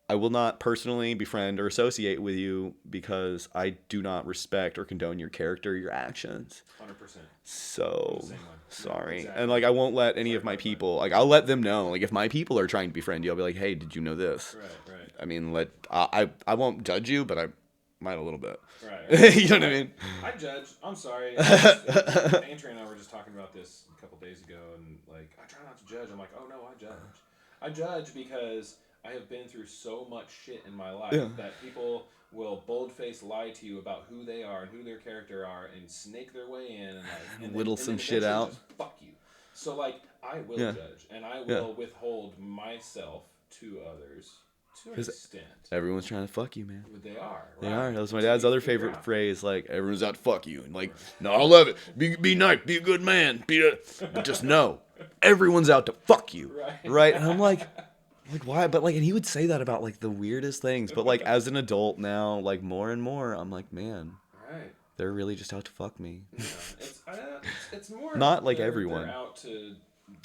I will not personally befriend or associate with you because I do not respect or condone your character, your actions. 100%. So sorry. Exactly. And like I won't let any of my people, like I'll let them know, like if my people are trying to befriend you, I'll be like, hey, did you know this? Right. I mean, I won't judge you, but I might a little bit. Right. You know what I mean? I judge. I'm sorry. Andrew and I were just talking about this a couple days ago, and like I try not to judge. I'm like, oh no, I judge. I judge because I have been through so much shit in my life that people will boldface lie to you about who they are and who their character are and snake their way in and whittle some shit out. Just fuck you. So like I will judge and I will withhold myself to others to an extent. Everyone's trying to fuck you, man. They are. They are. That was my dad's other favorite phrase. Like everyone's out to fuck you, and like, no, I love it. Be nice. Be a good man. But just know, everyone's out to fuck you. Right? And I'm like why? But like, and he would say that about like the weirdest things. But like as an adult now, like more and more, I'm like, man, they're really just out to fuck me. Yeah. It's more not like everyone. They're out to.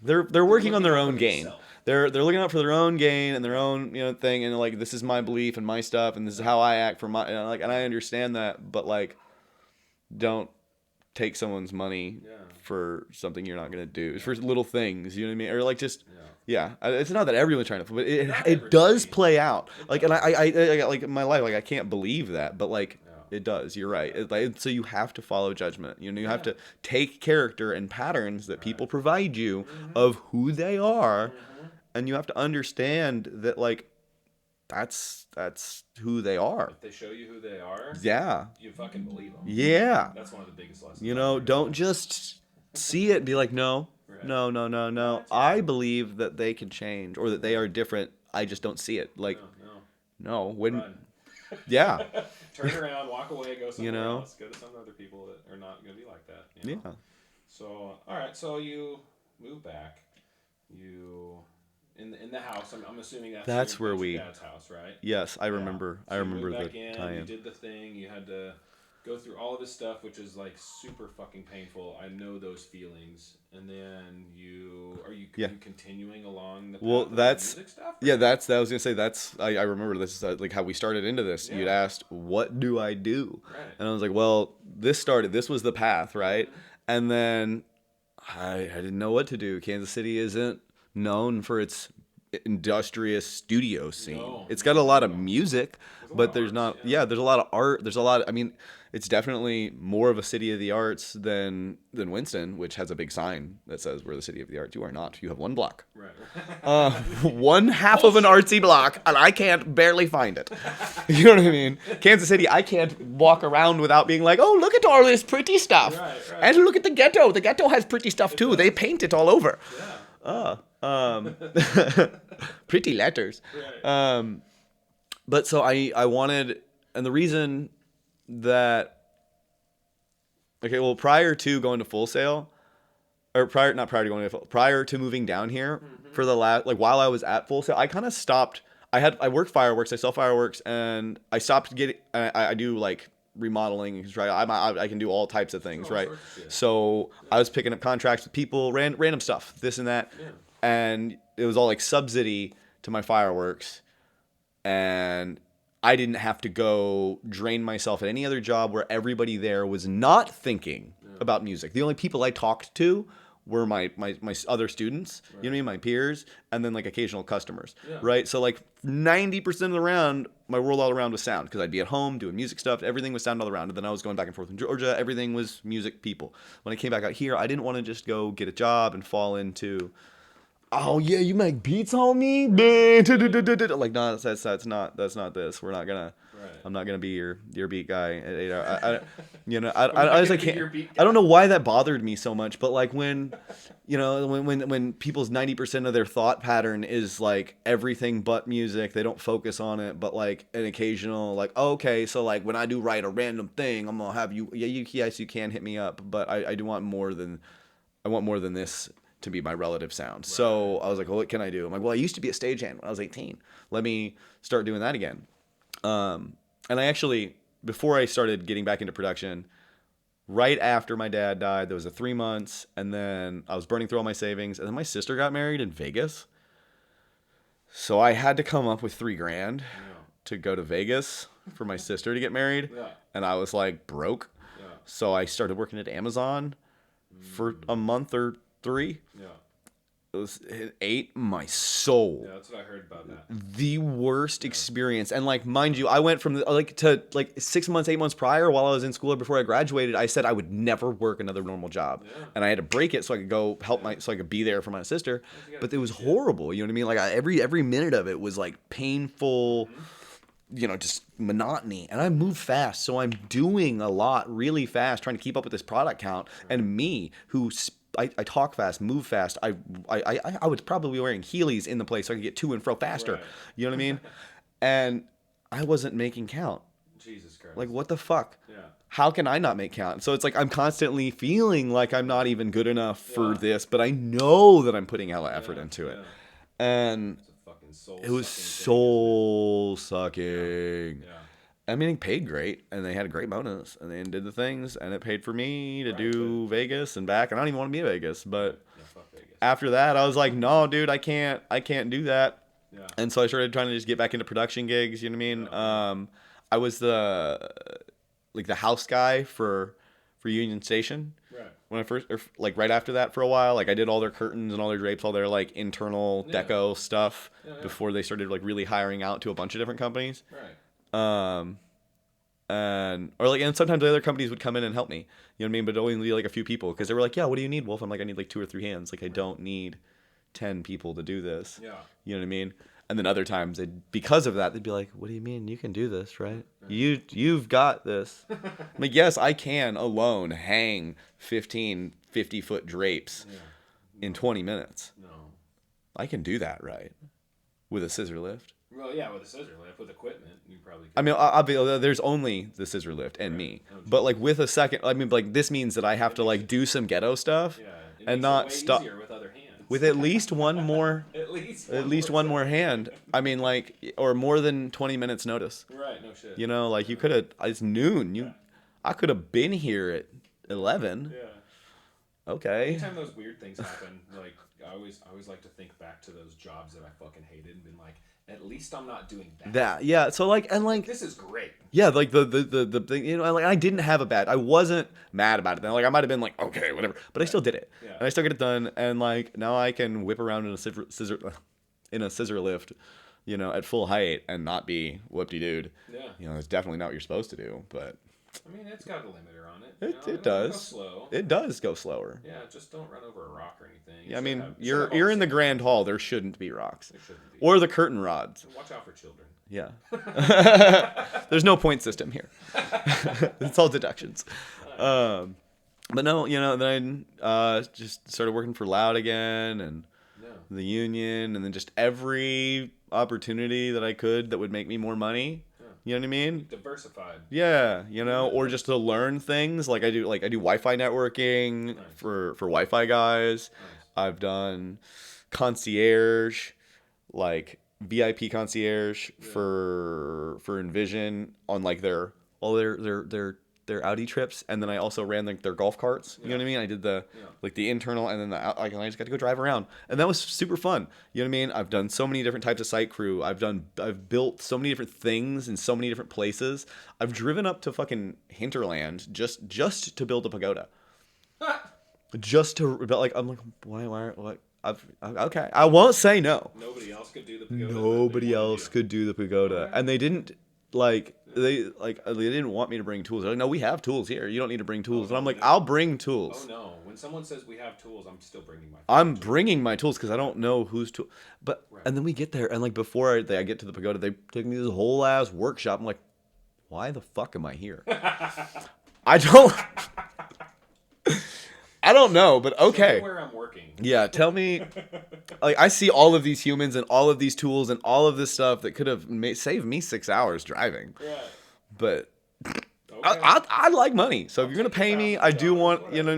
They're working on their own gain. They're looking out for their own gain and their own thing, and like this is my belief and my stuff, and this is how I act for my and I understand that, but like, don't take someone's money for something you're not gonna do. It's for little things, you know what I mean, or like just. Yeah, it's not that everyone's trying to, but it does play out. Like, and I like in my life, like I can't believe that, but like it does. You're right. So you have to follow judgment. You have to take character and patterns that people provide you of who they are, and you have to understand that like that's who they are. If they show you who they are, you fucking believe them. Yeah, that's one of the biggest lessons. Don't just see it and be like, no. No. I believe that they can change or that they are different. I just don't see it. Like, no. When, Run. Yeah. Turn around, walk away, go somewhere else. Go to some other people that are not going to be like that. Yeah. So, all right. So you move back. You in the house. I'm assuming that's where your dad's house, right? Yes, I remember. So I remember the tie-in. You did the thing. You had to go through all of his stuff, which is like super fucking painful. I know those feelings. And then are you continuing along the path of the music stuff? Yeah, I was gonna say I remember this is like how we started into this. You'd asked, what do I do? Right. And I was like, well, this was the path, right? Mm-hmm. And then I didn't know what to do. Kansas City isn't known for its industrious studio scene. It's got a lot of music, but there's not. Yeah, there's a lot of art. There's a lot. I mean, it's definitely more of a city of the arts than Winston, which has a big sign that says we're the city of the arts. You are not. You have one block. Right. One half of an artsy block, and I can't barely find it. You know what I mean? Kansas City, I can't walk around without being like, oh, look at all this pretty stuff. Right. And look at the ghetto. The ghetto has pretty stuff too. They paint it all over. Yeah. Pretty letters. Right. But so I wanted, and the reason that, prior to going to Full Sail, or prior to moving down here, for the last, like while I was at Full Sail, I kind of stopped. I worked fireworks. I sell fireworks, and I stopped getting. I do like remodeling. I can do all types of things, right? So I was picking up contracts with people, random stuff, this and that, and it was all like subsidy to my fireworks, and I didn't have to go drain myself at any other job where everybody there was not thinking about music. The only people I talked to were my other students, you know what I mean, my peers, and then like occasional customers, right? So like 90% of the round, my world all around was sound, because I'd be at home doing music stuff. Everything was sound all around, and then I was going back and forth in Georgia. Everything was music people. When I came back out here, I didn't want to just go get a job and fall into, oh yeah, you make beats, homie. Like, no, that's not this. We're not gonna. Right. I'm not gonna be your beat guy at 8 hours. I just like can't. I don't know why that bothered me so much, but like when people's 90% of their thought pattern is like everything but music, they don't focus on it. But like an occasional like, okay, so like when I do write a random thing, I'm gonna have you. Yes, you can hit me up, but I do want more than. I want more than this to be my relative sound. Right. So I was like, well, what can I do? I'm like, well, I used to be a stagehand when I was 18. Let me start doing that again. And I actually, before I started getting back into production, right after my dad died, there was a 3 months, and then I was burning through all my savings, and then my sister got married in Vegas. So I had to come up with $3,000 to go to Vegas for my sister to get married. Yeah. And I was like broke. Yeah. So I started working at Amazon for a month or 3. Yeah. It ate my soul. Yeah, that's what I heard about that. The worst experience. And like, mind you, I went from to 6 months, 8 months prior while I was in school or before I graduated, I said I would never work another normal job. Yeah. And I had to break it so I could go help so I could be there for my sister. But it was horrible. You know what I mean? Like every minute of it was like painful, just monotony. And I move fast. So I'm doing a lot really fast, trying to keep up with this product count. And me who I talk fast, move fast. I was probably wearing Heelys in the place so I could get to and fro faster. Right. You know what I mean? And I wasn't making count. Jesus Christ. Like, what the fuck? Yeah. How can I not make count? So it's like I'm constantly feeling like I'm not even good enough for this, but I know that I'm putting hella effort into it. And it was soul sucking. Yeah. I mean, it paid great, and they had a great bonus, and they did the things, and it paid for me to do Vegas and back. And I don't even want to be in Vegas, but after that, I was like, no, dude, I can't do that. Yeah. And so I started trying to just get back into production gigs. You know what I mean? Yeah. I was the house guy for Union Station. Right. When I first, right after that for a while, I did all their curtains and all their drapes, all their internal deco stuff before they started really hiring out to a bunch of different companies. Right. And sometimes the other companies would come in and help me, you know what I mean? But only a few people, because they were like, yeah, what do you need, Wolf? I'm like, I need 2 or 3 hands. I don't need 10 people to do this. Yeah. You know what I mean? And then other times because of that, they'd be like, what do you mean? You can do this, right? You've got this. I'm like, yes, I can alone hang 15, 50-foot drapes in 20 minutes. No. I can do that, right? With a scissor lift. Well, yeah, with a scissor lift, with equipment, you probably could. I mean, there's only the scissor lift and me. But with a second, this means that I have to do some ghetto stuff and not stop with other hands. With at least one more, at least one more hand. I mean, or more than 20 minutes notice. Right, no shit. You could have. It's noon. I could have been here at 11. Yeah. Okay. Anytime those weird things happen, I always like to think back to those jobs that I fucking hated and been like, at least I'm not doing that. Yeah. So this is great. Yeah, the thing, I didn't have a bad. I wasn't mad about it. Then I might have been like, okay, whatever, but I still did it, and I still get it done. And now I can whip around in a scissor lift, at full height and not be whoop-de-dude. Yeah. It's definitely not what you're supposed to do, but. I mean, it's got a limiter on it. It does. Go slow. It does go slower. Yeah, just don't run over a rock or anything. Yeah, I mean, you're in the grand hall. There shouldn't be rocks. There shouldn't be. Or the curtain rods. Watch out for children. Yeah. There's no point system here. It's all deductions. But no, then I just started working for Loud again and the union, and then just every opportunity that I could that would make me more money. You know what I mean? Diversified. Yeah, or just to learn things. I do Wi-Fi networking for Wi-Fi guys. Nice. I've done concierge, VIP concierge for Envision on their Audi trips, and then I also ran their golf carts. You know what I mean? I did the internal, and then I just got to go drive around, and that was super fun. You know what I mean? I've done so many different types of site crew. I've built so many different things in so many different places. I've driven up to fucking Hinterland just to build a pagoda. Just to, but I'm like, why what? Okay, I won't say no. Nobody else could do the pagoda. Nobody else could do the pagoda, and they didn't. They didn't want me to bring tools. They're like, no, we have tools here. You don't need to bring tools. And I'm like, I'll bring tools. Oh no! When someone says we have tools, I'm still bringing my. I'm bringing my tools because I don't know whose tool. But and then we get there, and before I get to the pagoda, they take me to this whole ass workshop. I'm like, why the fuck am I here? I don't know, but okay. Show me where I'm working. Yeah, tell me. I see all of these humans and all of these tools and all of this stuff that could have saved me 6 hours driving. Yeah. But okay. I like money, so if you're gonna pay me, I do want. You know what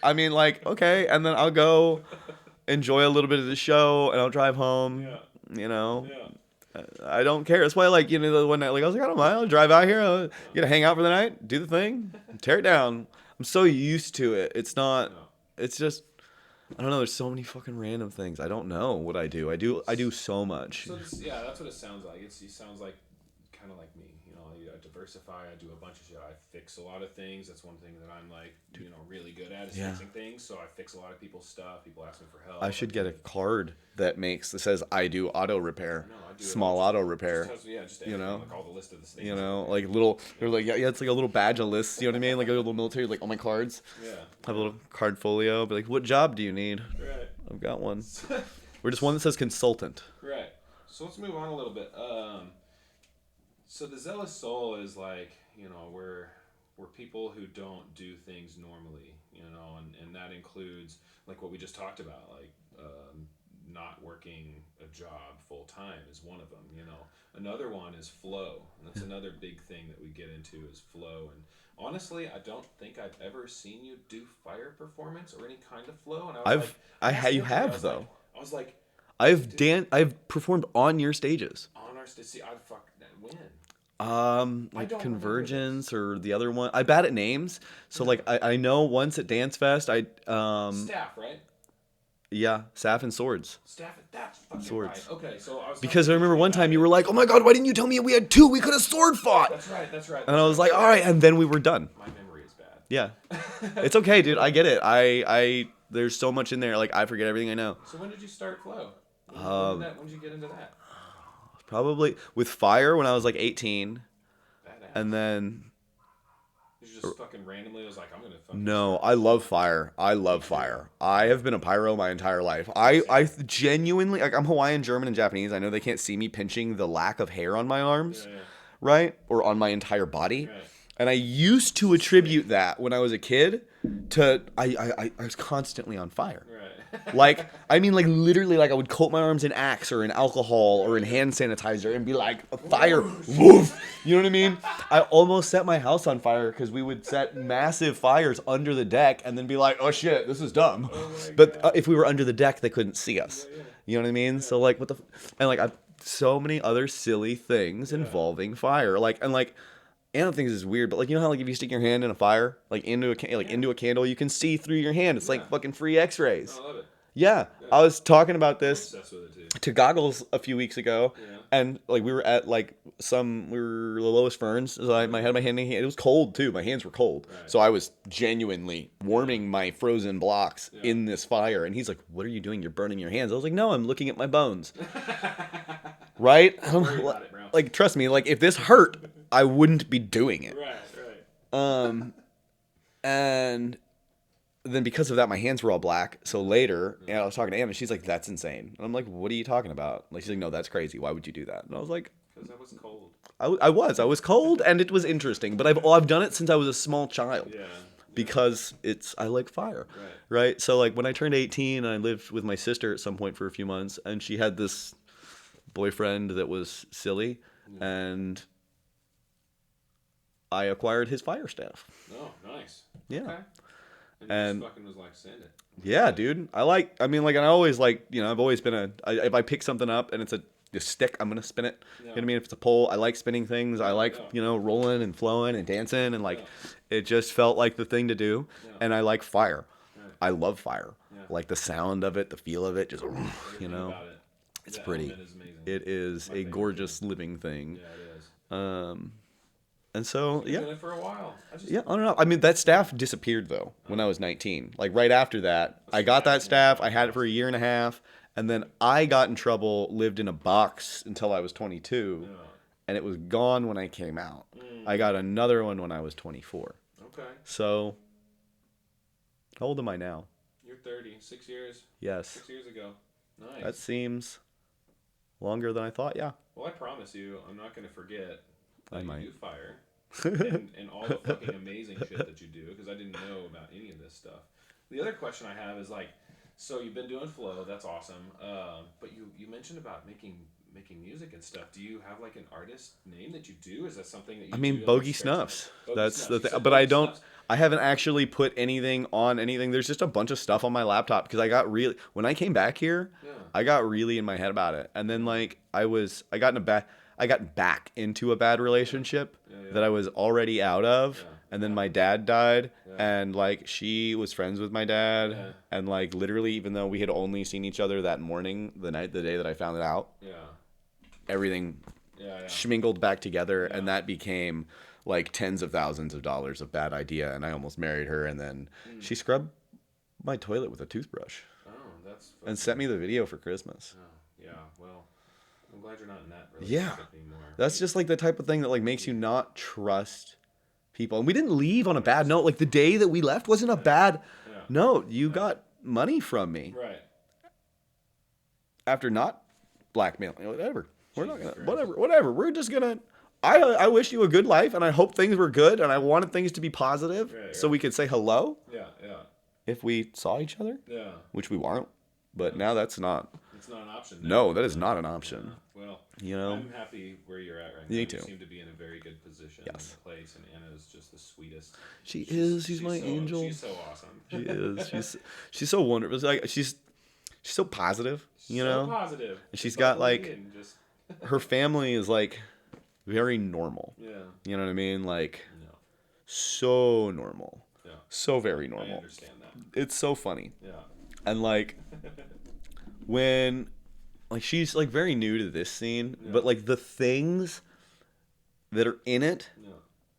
I mean? Okay, and then I'll go enjoy a little bit of the show, and I'll drive home. Yeah. Yeah. I don't care. That's why, the one night, I was like, I don't mind. I'll drive out here. I'll get to hang out for the night, do the thing, tear it down. I'm so used to it. It's not. It's just. I don't know. There's so many fucking random things. I don't know what I do. I do so much. So yeah, that's what it sounds like. It sounds like kind of like me. I diversify. I do a bunch of shit. I fix a lot of things. That's one thing that I'm like, really good at is fixing things. So I fix a lot of people's stuff. People ask me for help. I should get a card that says I do auto repair, small auto repair. Just like all the list of the things. Like little. They're like it's like a little badge of lists. You know what I mean? Like a little military, like all my cards. Yeah. Have a little card folio. Be like, what job do you need? Right. I've got one. We're just one that says consultant. Right. So let's move on a little bit. So the Zealous Soul is like, we're people who don't do things normally, and that includes like what we just talked about, like not working a job full time is one of them. Another one is flow, and that's another big thing that we get into is flow. And honestly, I don't think I've ever seen you do fire performance or any kind of flow. And you have though. I was like, I've performed on your stages. On our stage, I fuck when. Like Convergence or the other one. I'm bad at names, so like I know once at Dance Fest Staff, right? Yeah, Staff and Swords. Staff, that's fucking Swords. right. Okay, so because I remember one time you were like, "Oh my god, why didn't you tell me we had two? We could have sword fought." That's right. And I was like, "All right," and then we were done. My memory is bad. Yeah, it's okay, dude. I get it. I there's so much in there. Like I forget everything I know. So when did you start flow? When did you get into that? Probably with fire when I was like 18, and then. You just fucking randomly was like, I'm gonna fucking. No, I love fire. I have been a pyro my entire life. I genuinely like. I'm Hawaiian, German, and Japanese. I know they can't see me pinching the lack of hair on my arms, right, or on my entire body. Right. And I used to attribute that when I was a kid to I was constantly on fire. Right. Like, I mean, like, literally, like, I would coat my arms in Axe or in alcohol or in hand sanitizer and be like, fire, woof. You know what I mean? I almost set my house on fire because we would set massive fires under the deck and then be like, oh, shit, this is dumb. But if we were under the deck, they couldn't see us. You know what I mean? So, like, and, like, so many other silly things involving fire. Like, and, like, Anna thinks it's weird, but like you know how like if you stick your hand in a fire, like into a candle, you can see through your hand. It's like fucking free X-rays. I love it. Yeah, I was talking about this to Goggles a few weeks ago, and like we were at like we were the lowest ferns. So I had my hand in hand. It was cold too. My hands were cold, so I was genuinely warming my frozen blocks in this fire. And he's like, "What are you doing? You're burning your hands." I was like, "No, I'm looking at my bones." Right? Like, trust me. Like, if this hurt, I wouldn't be doing it. Right. And then because of that, my hands were all black. So later, and I was talking to Anna, she's like, "That's insane." And I'm like, "What are you talking about?" Like, she's like, "No, that's crazy. Why would you do that?" And I was like, "Because I was cold." I was cold, and it was interesting. But I've done it since I was a small child. Yeah. Because I like fire. Right. So like when I turned 18, I lived with my sister at some point for a few months, and she had this boyfriend that was silly, and I acquired his fire staff. Oh, nice. Yeah. Okay. And just fucking was like, send it. Yeah, dude. I always like, I've always been if I pick something up and it's a stick, I'm going to spin it. You know what I mean? If it's a pole, I like spinning things. I like, rolling and flowing and dancing, and like, it just felt like the thing to do. Yeah. And I like fire. Right. I love fire. Yeah. Like the sound of it, the feel of it, just, it's pretty. It is a gorgeous living thing. Yeah, it is. And so, Been doing it for a while. I don't know. I mean, that staff disappeared though when I was 19. Like right after that, I got that staff. I had it for a year and a half, and then I got in trouble. Lived in a box until I was 22, and it was gone when I came out. I got another one when I was 24. Okay. So, how old am I now? You're 30. 6 years. Yes. 6 years ago. Nice. That seems longer than I thought. Yeah. Well, I promise you, I'm not going to forget. I might. You do fire and all the fucking amazing shit that you do, because I didn't know about any of this stuff. The other question I have is like, so you've been doing flow, that's awesome, but you mentioned about making music and stuff. Do you have like an artist name that you do? Is that something that you do? Bogey Snuffs. That's the thing. But I haven't actually put anything on anything. There's just a bunch of stuff on my laptop because when I came back here, I got really in my head about it. And then like I got back into a bad relationship that I was already out of. And then my dad died, and like she was friends with my dad, and like literally, even though we had only seen each other that morning, the day that I found it out, everything schmingled back together, and that became like tens of thousands of dollars of bad idea, and I almost married her, and then she scrubbed my toilet with a toothbrush. Oh, that's fucking... And sent me the video for Christmas. Oh, yeah, well, I'm glad you're not in that relationship anymore. That's just like the type of thing that like makes you not trust people. And we didn't leave on a bad note. Like the day that we left wasn't a bad note. You got money from me. Right. After not blackmailing, whatever. We're not gonna, whatever. We're just gonna. I wish you a good life, and I hope things were good, and I wanted things to be positive, so we could say hello. Yeah. If we saw each other. Yeah. Which we weren't, but now that's not. It's not an option. No, that is not an option. Well, you know, I'm happy where you're at right now. Me too. You seem to be in a very good position and place, and Anna's just the sweetest. She's my angel. She's so awesome. She is. She's so wonderful. Like she's so positive. You know. Positive. And she's got like her family is like very normal. Yeah. You know what I mean? Like so normal. Yeah. So very normal. I understand that. It's so funny. Yeah. And like when like she's like very new to this scene, but like the things that are in it,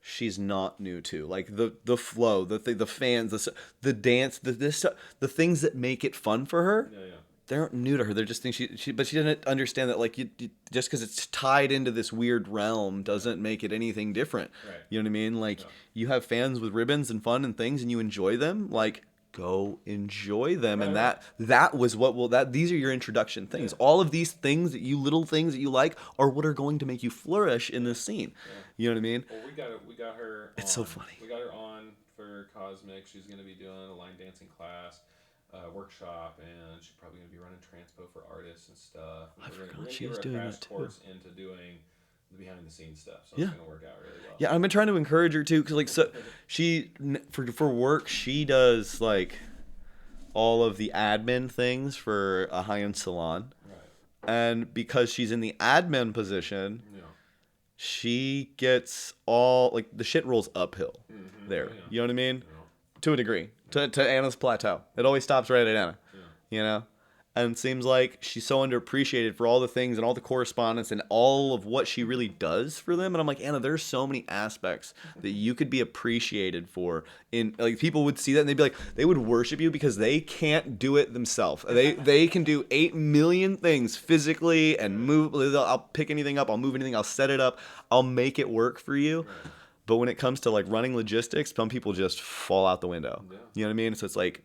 she's not new to. Like the flow, the fans, the dance, the things that make it fun for her. Yeah. They aren't new to her. They're just things but she doesn't understand that like you just because it's tied into this weird realm doesn't make it anything different. Right. You know what I mean? Like you have fans with ribbons and fun and things, and you enjoy them. Like go enjoy them, and that was what these are your introduction things. All of these things little things that you like are what are going to make you flourish in this scene. You know what I mean? Well, we got her. It's so funny. We got her on for Cosmic. She's going to be doing a line dancing class. Workshop, and she's probably going to be running transpo for artists and stuff. And we're going to give her a crash course into doing the behind the scenes stuff. So it's going to work out really well. Yeah, I've been trying to encourage her too, because like so she for work she does like all of the admin things for a high-end salon, and because she's in the admin position, she gets all like the shit rolls uphill there. You know what I mean? To a degree. To Anna's plateau. It always stops right at Anna. You know? And it seems like she's so underappreciated for all the things and all the correspondence and all of what she really does for them. And I'm like, Anna, there's so many aspects that you could be appreciated for. In like people would see that and they'd be like, they would worship you because they can't do it themselves. They can do 8 million things physically and move. I'll pick anything up. I'll move anything. I'll set it up. I'll make it work for you. But when it comes to like running logistics, some people just fall out the window. You know what I mean? So it's like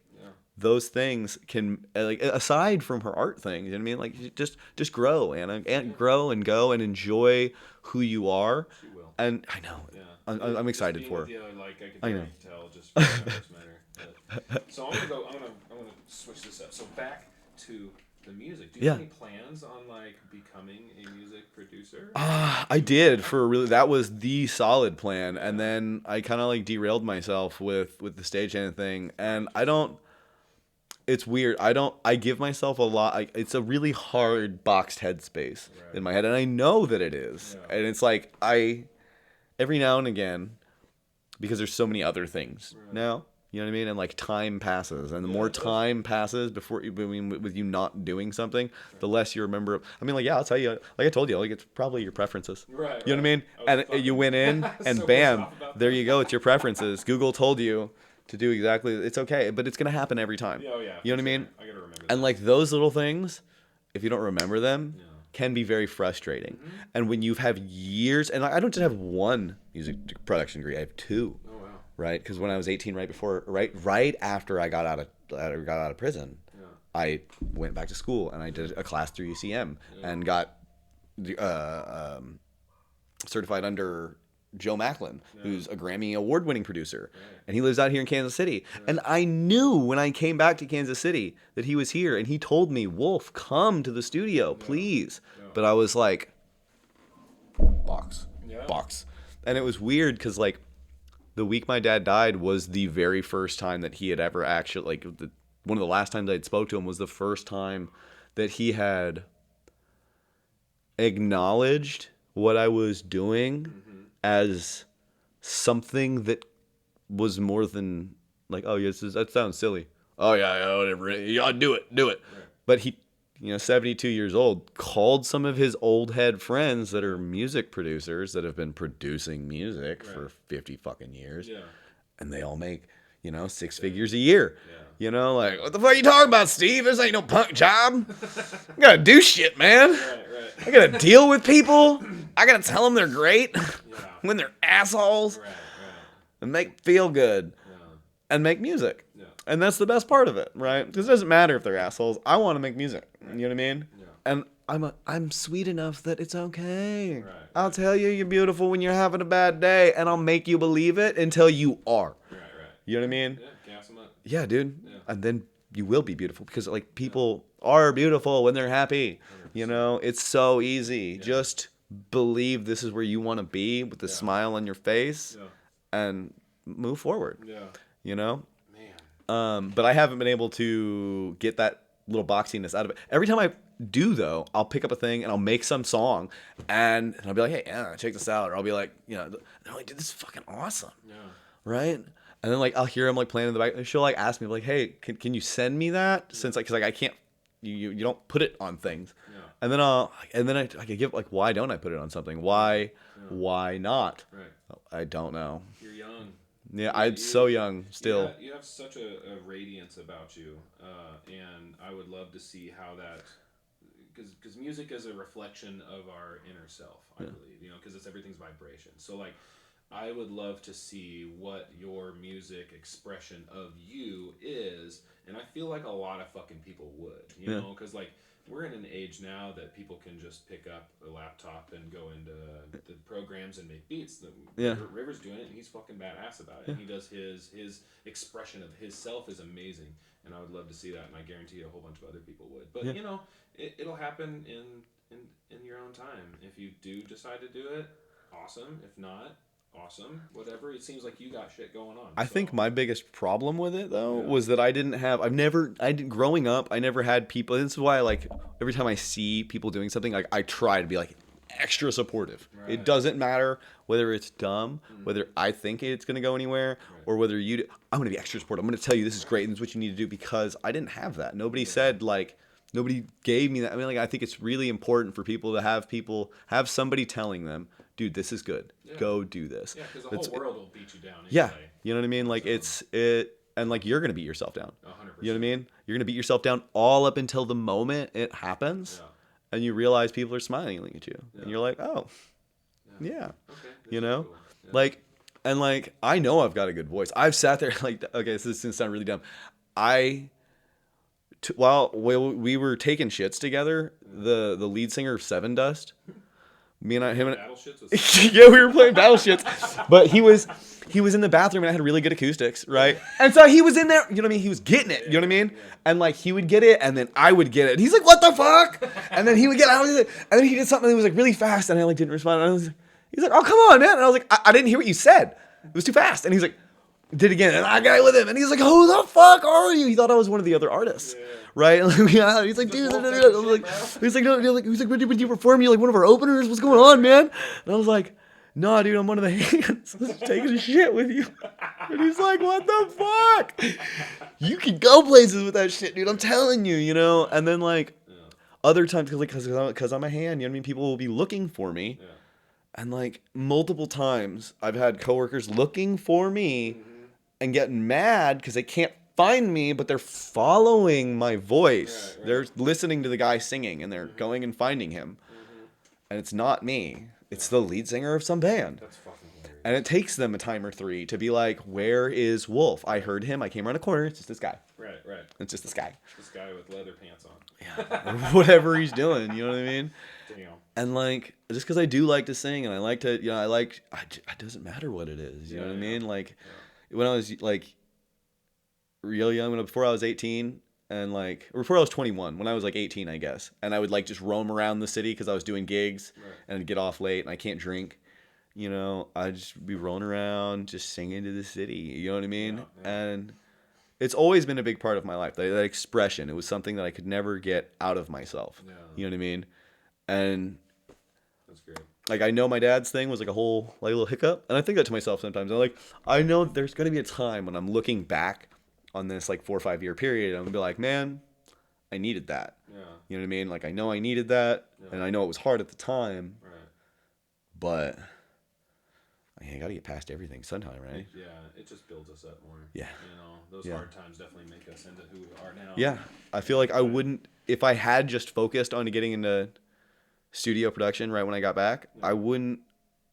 those things can like aside from her art things, you know what I mean? Like just grow, Anna, and grow and go and enjoy who you are. She will. And I know. Yeah. I'm excited for her. Like I can tell just from the first matter. So I'm gonna switch this up. So back to the music. Do you have any plans on like becoming a music producer? I did that was the solid plan, and then I kind of like derailed myself with the stagehand thing, and it's weird. I give myself a lot. It's a really hard boxed headspace in my head, and I know that it is, and it's like every now and again, because there's so many other things now. You know what I mean? And like time passes, and the more time passes with you not doing something, the less you remember. I mean, like I'll tell you, like I told you, like it's probably your preferences. Right. You know what I mean? And you went in, and so bam, there you go. It's your preferences. Google told you to do exactly. It's okay, but it's gonna happen every time. Oh yeah. You know what I mean? I gotta remember. And like those little things, if you don't remember them, can be very frustrating. Mm-hmm. And when you have years, and I don't just have one music production degree, I have 2. Right, because when I was 18, right after I got out of prison, I went back to school and I did a class through UCM and got certified under Joe Macklin, who's a Grammy award-winning producer, and he lives out here in Kansas City. And I knew when I came back to Kansas City that he was here, and he told me, "Wolf, come to the studio, please." But I was like, box, and it was weird because like. The week my dad died was the very first time that he had ever actually, like, one of the last times I'd spoke to him was the first time that he had acknowledged what I was doing as something that was more than like, oh, yes, that sounds silly. Oh, yeah, whatever. Yeah, do it. Right. But he, 72 years old, called some of his old head friends that are music producers that have been producing music for 50 fucking years. Yeah. And they all make, 6 figures a year. Yeah. Like, what the fuck are you talking about, Steve? This ain't no punk job. I gotta do shit, man. Right. I gotta deal with people. I gotta tell them they're great when they're assholes. Right. And make feel good. Yeah. And make music. Yeah. And that's the best part of it, right? Because it doesn't matter if they're assholes. I want to make music. Right. You know what I mean? Yeah. And I'm sweet enough that it's okay. Right. I'll tell you you're beautiful when you're having a bad day, and I'll make you believe it until you are. Right. You know what I mean? Yeah, gas them up. Yeah, dude. Yeah. And then you will be beautiful because like people are beautiful when they're happy. 100%. It's so easy. Yeah. Just believe this is where you want to be with a smile on your face and move forward. Yeah. Man. But I haven't been able to get that little boxiness out of it. Every time I do though, I'll pick up a thing and I'll make some song and I'll be like, hey, check this out. Or I'll be like, they're like, dude, this is fucking awesome. Yeah. Right? And then like I'll hear him like playing in the back. And she'll like ask me like, "Hey, can you send me that?" Since like, cause like I can't, you don't put it on things. Yeah. And then I could give like, why don't I put it on something? Why not? Right. I don't know. You're young. Yeah, I'm so young still. You have such a radiance about you, and I would love to see how that, because music is a reflection of our inner self. I believe, because it's everything's vibration. So like. I would love to see what your music expression of you is, and I feel like a lot of fucking people would, because like we're in an age now that people can just pick up a laptop and go into the programs and make beats. River's doing it, and he's fucking badass about it. Yeah. And he does his expression of his self is amazing, and I would love to see that, and I guarantee a whole bunch of other people would. But it'll happen in your own time. If you do decide to do it, awesome. If not. Awesome. Whatever. It seems like you got shit going on. I think my biggest problem with it though was that growing up, I never had people. This is why like every time I see people doing something, like I try to be like extra supportive. Right. It doesn't matter whether it's dumb, whether I think it's going to go anywhere, or whether I'm going to be extra supportive. I'm going to tell you this is great and this is what you need to do because I didn't have that. Nobody said like, nobody gave me that. I mean, like I think it's really important for people to have somebody telling them, dude, this is good. Yeah. Go do this. Yeah, because the whole world will beat you down. Anyway. Yeah, you know what I mean? Like and like you're gonna beat yourself down. 100%. You know what I mean? You're gonna beat yourself down all up until the moment it happens, and you realize people are smiling at you, and you're like, oh, yeah. Okay. Cool. Yeah. Like I know I've got a good voice. I've sat there like, okay, this is gonna sound really dumb. While we were taking shits together, the lead singer of Seven Dust. Me and him and yeah, we were playing battle shits, but he was in the bathroom and I had really good acoustics, right? And so he was in there, you know what I mean? He was getting it, you know what I mean? And like he would get it, and then I would get it. And he's like, "What the fuck?" And then he would get it, and then he did something that was like really fast, and I like didn't respond. And he's like, "Oh, come on, man!" And I was like, "I didn't hear what you said. It was too fast." And he's like, "Did it again," and I got it with him, and he's like, "Who the fuck are you?" He thought I was one of the other artists. Yeah. Right? He's like, dude, he's like, no, would you perform? You like one of our openers? What's going on, man? And I was like, no, dude, I'm one of the hands. I was taking a shit with you. And he's like, what the fuck? You can go places with that shit, dude. I'm telling you, And then like other times, because I'm a hand, you know what I mean? People will be looking for me. Yeah. And like multiple times, I've had coworkers looking for me and getting mad because they can't find me, but they're following my voice. Right. They're listening to the guy singing, and they're going and finding him. And it's not me. It's the lead singer of some band. That's fucking hilarious. And it takes them a time or three to be like, where is Wolf? I heard him. I came around a corner. It's just this guy. Right. It's just this guy. This guy with leather pants on. Yeah. Or whatever he's doing. You know what I mean? Damn. And like, just because I do like to sing, and I like to, it doesn't matter what it is. You know what I mean? Like, when I was like, real young, before I was 18 and like, or before I was 21, when I was like 18, I guess, and I would like just roam around the city because I was doing gigs and I'd get off late and I can't drink, I'd just be rolling around just singing to the city, you know what I mean? Yeah. And it's always been a big part of my life, that expression. It was something that I could never get out of myself. Yeah. You know what I mean? And that's great. like I know my dad's thing was like a whole like little hiccup, and I think that to myself sometimes. I'm like, I know there's gonna be a time when I'm looking back on this like 4 or 5 year period, and I'm gonna be like, man, I needed that. Yeah. You know what I mean? Like I know I needed that, Yeah. and I know it was hard at the time. Right. But I gotta get past everything sometime, right? Yeah, it just builds us up more. Yeah. You know, those hard times definitely make us into who we are now. Yeah, I feel like I wouldn't, if I had just focused on getting into studio production right when I got back, I wouldn't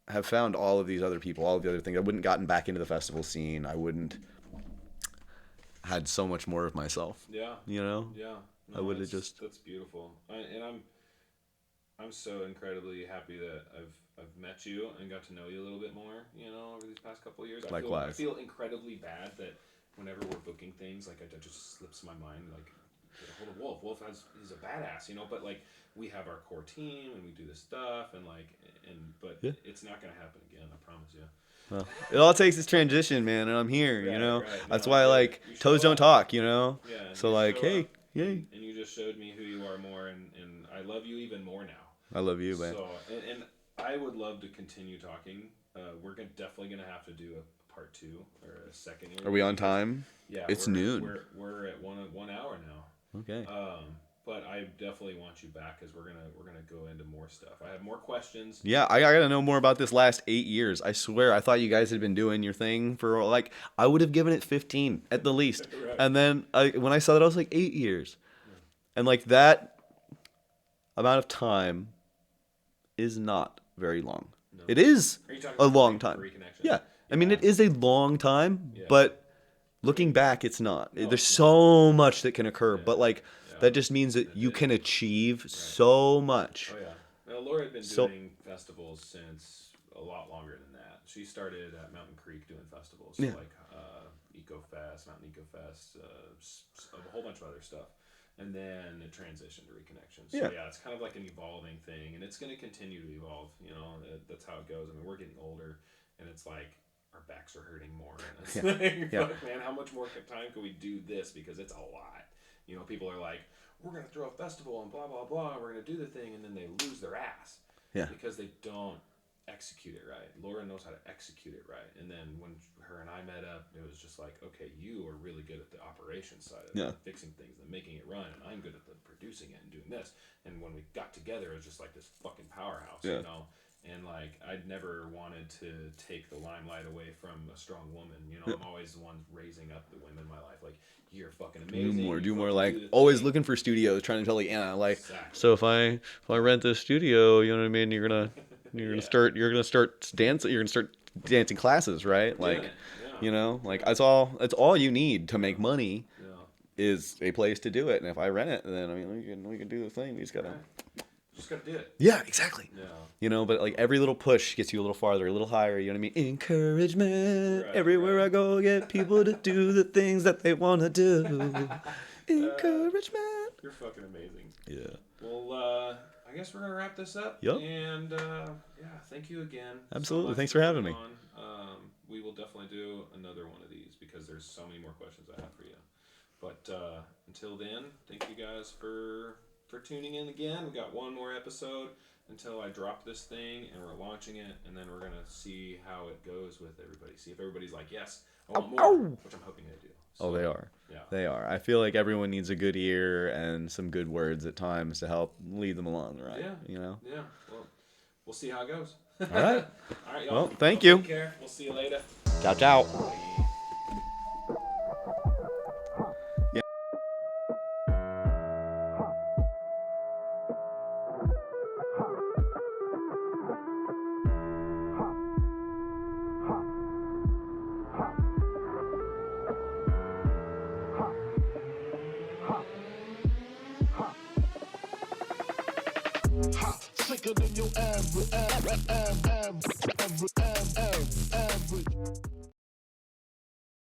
have found all of these other people, all of the other things. I wouldn't gotten back into the festival scene. I wouldn't had so much more of myself. Yeah. You know? Yeah. No, I would have just. That's beautiful. I'm so incredibly happy that I've met you and got to know you a little bit more, you know, over these past couple of years. Likewise. I feel incredibly bad that whenever we're booking things, like, it just slips my mind, like, get a hold of Wolf. Wolf he's a badass, you know, but, like, we have our core team and we do this stuff and, like, but it's not going to happen again, I promise you. Well, it all takes is transition, man, and I'm here, you know? Right. That's why, like, toes don't talk, you know? Yeah. So, like, hey, yay. And you just showed me who you are more, and I love you even more now. I love you, man. So, and I would love to continue talking. We're definitely going to have to do a part 2 or a second interview. Are we on time? Yeah. It's noon. We're at 1 hour now. Okay. But I definitely want you back because we're gonna go into more stuff. I have more questions. Yeah, I gotta know more about this last 8 years. I swear, I thought you guys had been doing your thing for like I would have given it 15 at the least. Right. And then when I saw that, I was like 8 years, and like that amount of time is not very long. No. It is a long time. Yeah, I mean it is a long time, but looking back, it's not. No, There's so much that can occur, but like. That just means that you can achieve so much. Oh, yeah. Now, Laura had been doing festivals since a lot longer than that. She started at Mountain Creek doing festivals, like EcoFest, Mountain EcoFest, a whole bunch of other stuff. And then it transitioned to ReKinection. So, yeah, it's kind of like an evolving thing, and it's going to continue to evolve. You know, that's how it goes. I mean, we're getting older, and it's like our backs are hurting more. And it's like, fuck, man, how much more time can we do this? Because it's a lot. You know, people are like, we're going to throw a festival and blah, blah, blah. We're going to do the thing. And then they lose their ass. Yeah. Because they don't execute it right. Laura knows how to execute it right. And then when her and I met up, it was just like, okay, you are really good at the operations side of it, fixing things and making it run. And I'm good at the producing it and doing this. And when we got together, it was just like this fucking powerhouse, you know? And, like, I'd never wanted to take the limelight away from a strong woman. You know, I'm always the one raising up the women in my life. Like, you're fucking amazing. Do more. Like, always looking for studios, trying to tell like, like, so if I rent this studio, you know what I mean? You're gonna start dancing. You're gonna start dancing classes, right? Like, you know, like it's all you need to make money. Is a place to do it, and if I rent it, then I mean we can do the thing. We just gotta do it. Yeah, exactly. Yeah. You know, but like every little push gets you a little farther, a little higher. You know what I mean? Encouragement. Everywhere I go, get people to do the things that they want to do. Encouragement. You're fucking amazing. Yeah. Well, I guess we're gonna wrap this up. Yep. And thank you again. Absolutely. Thanks for having me. We will definitely do another one of these because there's so many more questions I have for you. But until then, thank you guys for tuning in again. We got one more episode until I drop this thing and we're launching it, and then we're gonna see how it goes with everybody. See if everybody's like, yes, I want more, which I'm hoping they do. So, they are. Yeah, they are. I feel like everyone needs a good ear and some good words at times to help lead them along, right? Yeah. You know. Yeah. Well, we'll see how it goes. All right. All right, y'all. Well, thank you. Take care. We'll see you later. Ciao, ciao. Sicker than your average.